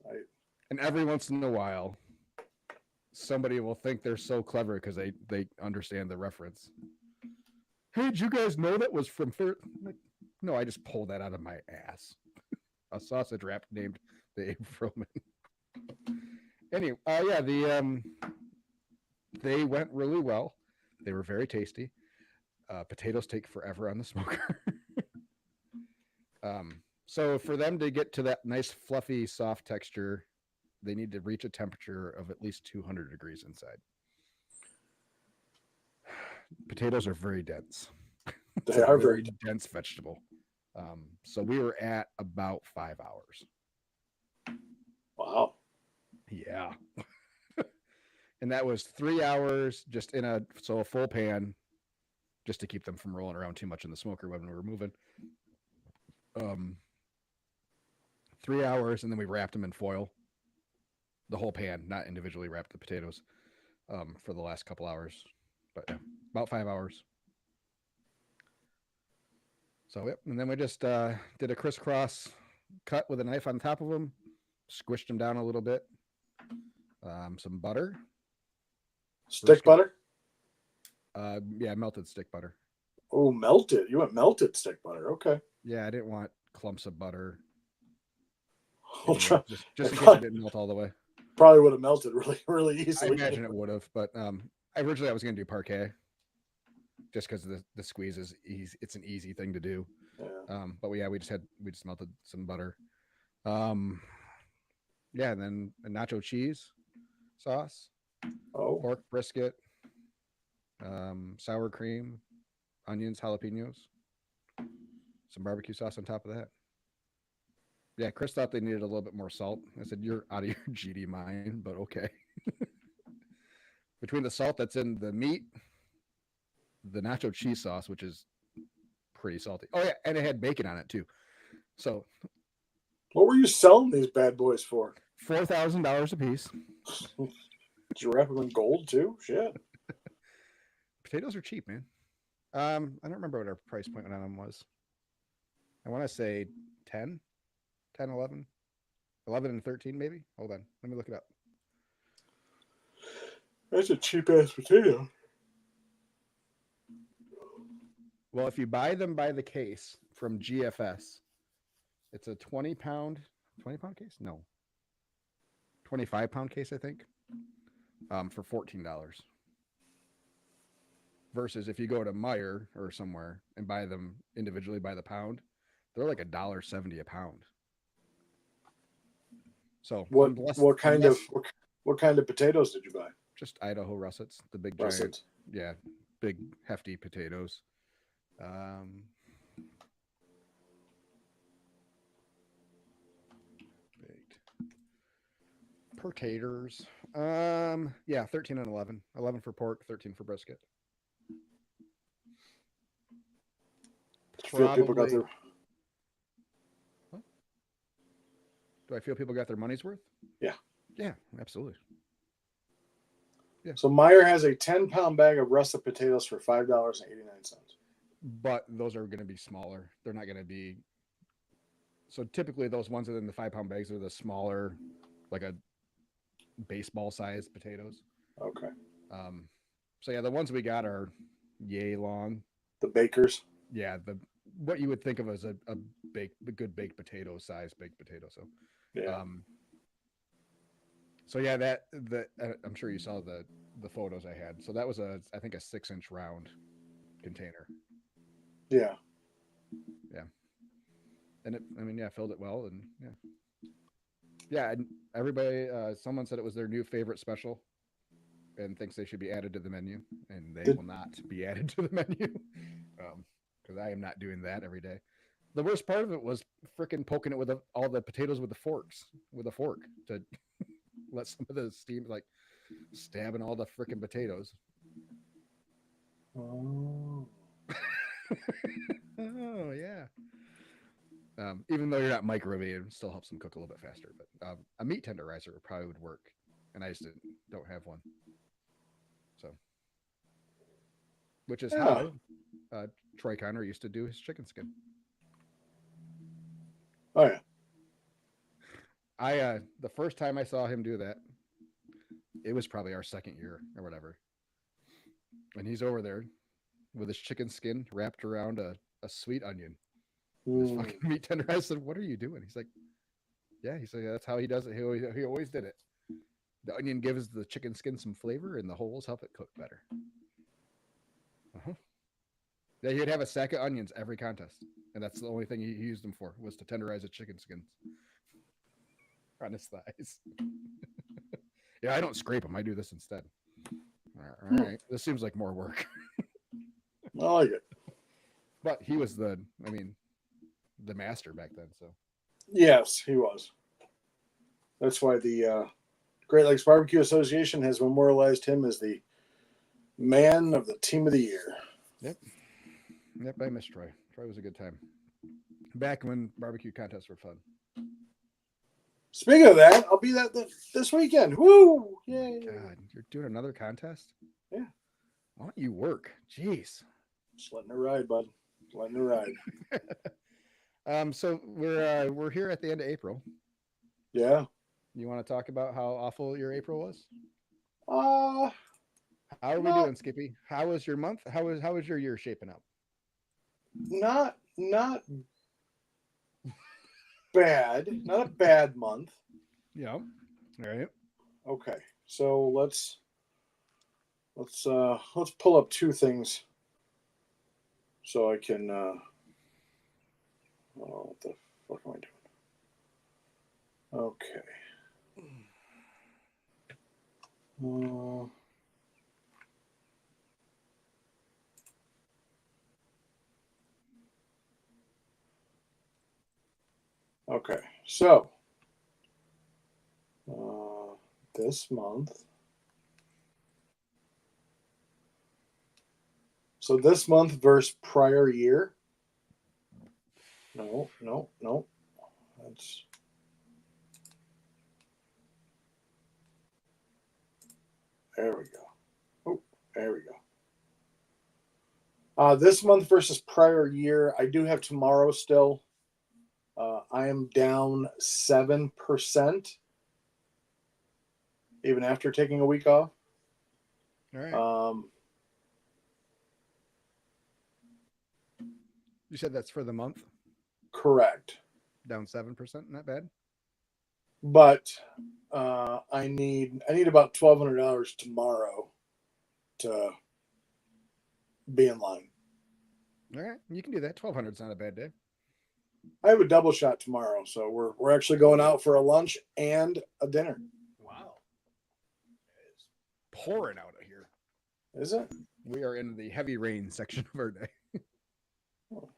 And every once in a while, somebody will think they're so clever because they understand the reference. Hey, did you guys know that was from Ferris? Like, no, I just pulled that out of my ass. A sausage wrap named the Abe Froman. Anyway, they went really well. They were very tasty. Potatoes take forever on the smoker. So for them to get to that nice, fluffy, soft texture, they need to reach a temperature of at least 200 degrees inside. Potatoes are very dense. They are very dense vegetable. So we were at about 5 hours. Wow. Yeah. And that was 3 hours just in a full pan, just to keep them from rolling around too much in the smoker when we were moving. 3 hours, and then we wrapped them in foil. The whole pan, not individually wrapped the potatoes, for the last couple hours. But yeah, about 5 hours. So yep, and then we just did a crisscross cut with a knife on top of them, squished them down a little bit. Some butter. Stick butter? Yeah, melted stick butter. Oh, melted. You went melted stick butter. Okay. Yeah, I didn't want clumps of butter. Just in case it didn't melt all the way. Probably would have melted really, really easily. I imagine it would have, but originally I was going to do parquet, just because the squeeze is easy. It's an easy thing to do. Yeah. But we just melted some butter. Yeah, and then a nacho cheese sauce, pork brisket, sour cream, onions, jalapenos, some barbecue sauce on top of that. Yeah, Chris thought they needed a little bit more salt. I said, you're out of your GD mind, but okay. Between the salt that's in the meat, the nacho cheese sauce, which is pretty salty. Oh, yeah, and it had bacon on it, too. So, what were you selling these bad boys for? $4,000 a piece. Did you wrap them in gold, too? Shit. Potatoes are cheap, man. I don't remember what our price point on them was. I want to say 10, 11 and 13 maybe. Hold on, let me look it up. That's a cheap ass potato. Well, if you buy them by the case from GFS, it's a 20-pound case. No, 25-pound case, I think, for $14. Versus if you go to Meijer or somewhere and buy them individually by the pound, they're like $1.70 a pound. So what kind of potatoes did you buy? Just Idaho russets, the big russets. Giant, yeah, big hefty potatoes. Baked potatoes. Yeah, 13 and 11. 11 for pork, 13 for brisket. Feel people got their... Huh? Do I feel people got their money's worth? Yeah. Yeah, absolutely. Yeah. So Meyer has a 10-pound bag of russet potatoes for $5.89. But those are going to be smaller. They're not going to be. So typically, those ones that are in the 5-pound bags are the smaller, like a baseball sized potatoes. Okay. So yeah, the ones we got are yay long. The bakers. Yeah, what you would think of as a good baked potato size baked potato. So, Yeah. So yeah, I'm sure you saw the photos I had. So that was I think a 6-inch round container. Yeah. Yeah. And filled it well, and yeah, and everybody. Someone said it was their new favorite special, and thinks they should be added to the menu, and they will not be added to the menu, because I am not doing that every day. The worst part of it was freaking poking it with all the potatoes with a fork to let some of the steam, like stabbing all the freaking potatoes. Oh. Oh yeah. Even though you're not microwaving, it still helps them cook a little bit faster. But a meat tenderizer probably would work, and I just don't have one. So, which is how Troy Connor used to do his chicken skin. Oh yeah. The first time I saw him do that, it was probably our second year or whatever, and he's over there with his chicken skin wrapped around a sweet onion. This fucking meat tenderizer. I said, "What are you doing?" He's like, "Yeah." He said, "That's how he does it. He always did it. The onion gives the chicken skin some flavor, and the holes help it cook better." Uh-huh. Yeah, he'd have a sack of onions every contest, and that's the only thing he used them for, was to tenderize the chicken skins on his thighs. Yeah, I don't scrape them. I do this instead. All right, this seems like more work. I like it. But he was the master back then. So yes, he was. That's why the Great Lakes Barbecue Association has memorialized him as the man of the team of the year. Yep. I miss Troy. Troy was a good time. Back when barbecue contests were fun. Speaking of that, I'll be that this weekend. Woo! Yay! God, you're doing another contest? Yeah. Why don't you work? Jeez. Just letting it ride, bud. Letting it ride. So we're here at the end of April. Yeah. You want to talk about how awful your April was? How are we doing, Skippy? How was your month? How was your year shaping up? Not bad. Not a bad month. Yeah. All right. Okay. So let's pull up two things so I can what the fuck am I doing? Okay. Okay, so this month. So this month versus prior year. No. That's there we go. Oh, there we go. This month versus prior year, I do have tomorrow still. I am down 7%, even after taking a week off. All right. You said that's for the month? Correct. Down 7%, not bad. But I need about $1,200 tomorrow to be in line. All right, you can do that. 1,200 is not a bad day. I have a double shot tomorrow, so we're actually going out for a lunch and a dinner. Wow, it's pouring out of here. Is it? We are in the heavy rain section of our day. Oh.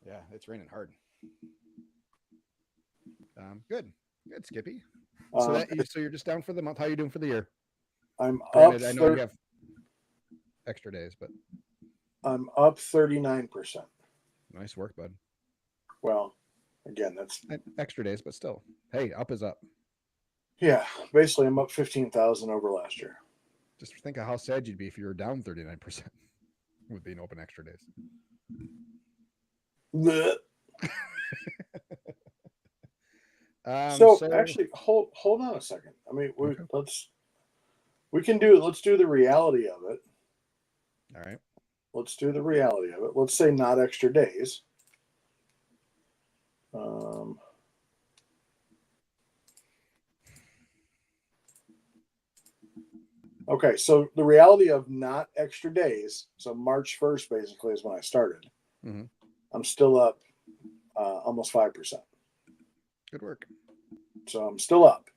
Yeah, it's raining hard. Good, Skippy. So you're just down for the month. How are you doing for the year? Granted, I know you have extra days, but I'm up 39%. Nice work, bud. Well, again, that's extra days, but still, hey, up is up. Yeah, basically, I'm up 15,000 over last year. Just think of how sad you'd be if you were down 39% with being open extra days. Blech. So actually, hold on a second. I mean, okay. let's do the reality of it. All right. Let's do the reality of it. Let's say not extra days. Um, okay, so the reality of not extra days. So March 1st basically is when I started. Mm-hmm. I'm still up almost 5%. Good work. So I'm still up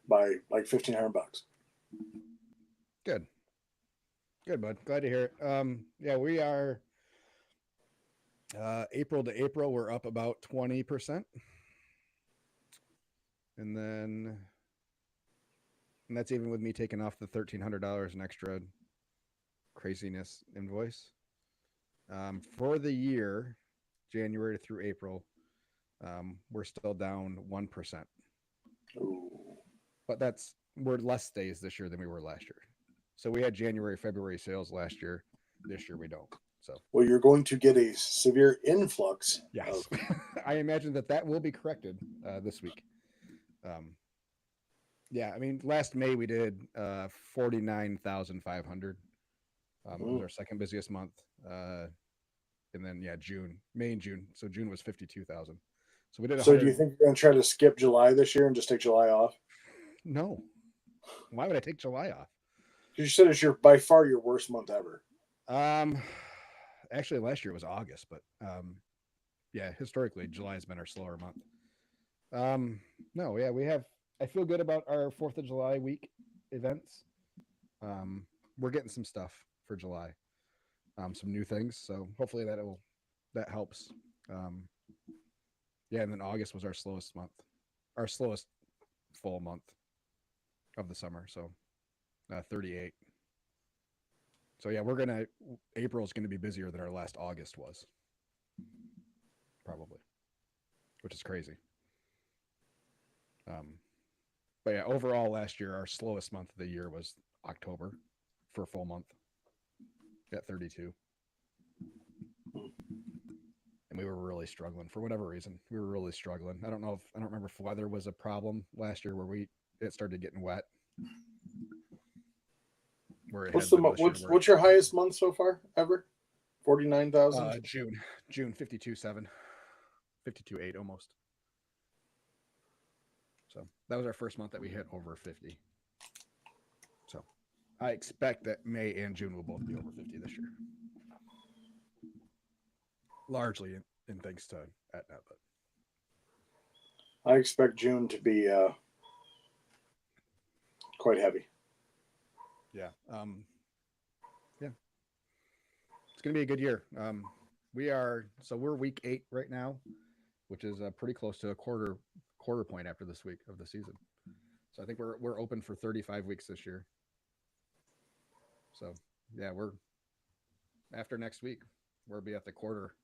by like $1,500. Good. Good, bud. Glad to hear it. Yeah, we are April to April, we're up about 20%. And that's even with me taking off the $1,300 in extra craziness invoice. For the year, January through April, we're still down 1%. Ooh. But we're less days this year than we were last year. So we had January, February sales last year. This year we don't. So Well, you're going to get a severe influx. yes, I imagine that will be corrected this week. Yeah, I mean, last May we did 49,500. It was our second busiest month. And then May and June. So June was 52,000. So we did. So do you think you're going to try to skip July this year and just take July off? No. Why would I take July off? Because you said it's by far your worst month ever. Actually, last year was August, but yeah, historically July has been our slower month. No, yeah, we have. I feel good about our 4th of July week events. We're getting some stuff for July, some new things. So hopefully that helps. Yeah, and then August was our slowest full month of the summer. So 38. So yeah, April is gonna be busier than our last August was, probably, which is crazy. But yeah, overall last year our slowest month of the year was October for a full month at 32. And we were really struggling for whatever reason. We were really struggling. I don't remember if weather was a problem last year where it started getting wet. Where it What's your highest month so far ever? 49,000? June 52.7. 52.8 almost. So that was our first month that we hit over 50. So I expect that May and June will both be over 50 this year. Largely in thanks to Aetna, but I expect June to be quite heavy. Yeah. Yeah. It's going to be a good year. We're week 8 right now, which is pretty close to a quarter point after this week of the season. So I think we're open for 35 weeks this year. So yeah, we're after next week, we'll be at the quarter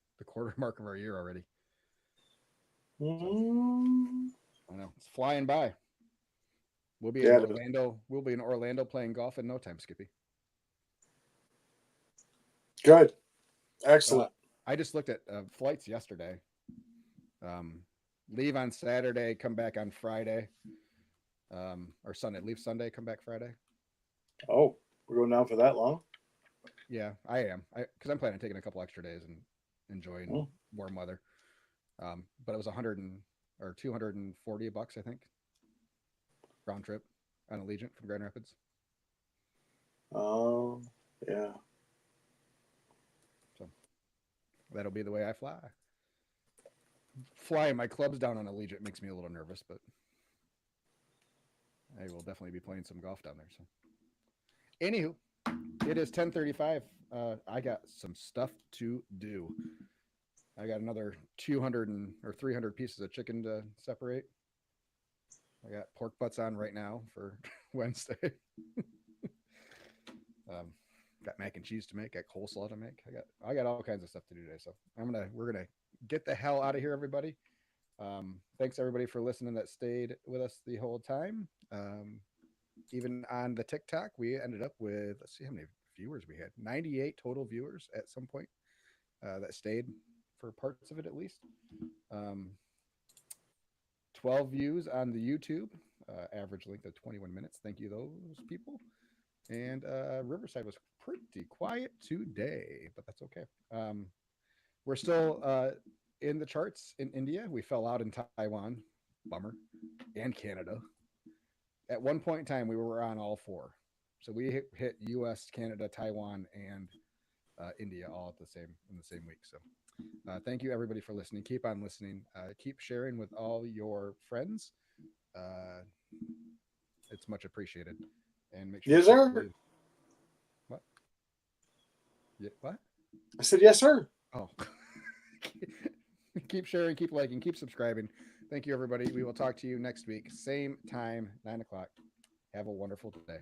mark of our year already. So, I know it's flying by. We'll be in Orlando. We'll be in Orlando playing golf in no time, Skippy. Good. Excellent. I just looked at flights yesterday. Leave on Saturday, come back on Friday. Or Sunday. Leave Sunday, come back Friday. Oh, we're going down for that long? Yeah, I am. Because I'm planning on taking a couple extra days and enjoying warm weather. But it was $240 $240, I think. Round trip on Allegiant from Grand Rapids. Oh, yeah. So that'll be the way I fly. Flying my clubs down on Allegiant makes me a little nervous, but I will definitely be playing some golf down there. So, anywho, it is 10:35. I got some stuff to do. I got another 200 or 300 pieces of chicken to separate. I got pork butts on right now for Wednesday. Got mac and cheese to make. Got coleslaw to make. I got all kinds of stuff to do today. So we're gonna get the hell out of here, everybody. Thanks everybody for listening that stayed with us the whole time. Even on the TikTok, we ended up with, let's see how many viewers we had, 98 total viewers at some point that stayed for parts of it at least. 12 views on the YouTube, average length of 21 minutes. Thank you, those people. And Riverside was pretty quiet today, but that's okay. We're still in the charts in India. We fell out in Taiwan, bummer, and Canada. At one point in time, we were on all four. So we hit U.S., Canada, Taiwan, and India all at the same week. So thank you everybody for listening. Keep on listening. Keep sharing with all your friends. It's much appreciated. And make sure. Yes, sir. What? Yeah, what? I said yes, sir. Oh. Keep sharing, keep liking, keep subscribing. Thank you, everybody. We will talk to you next week. Same time, 9 o'clock. Have a wonderful day.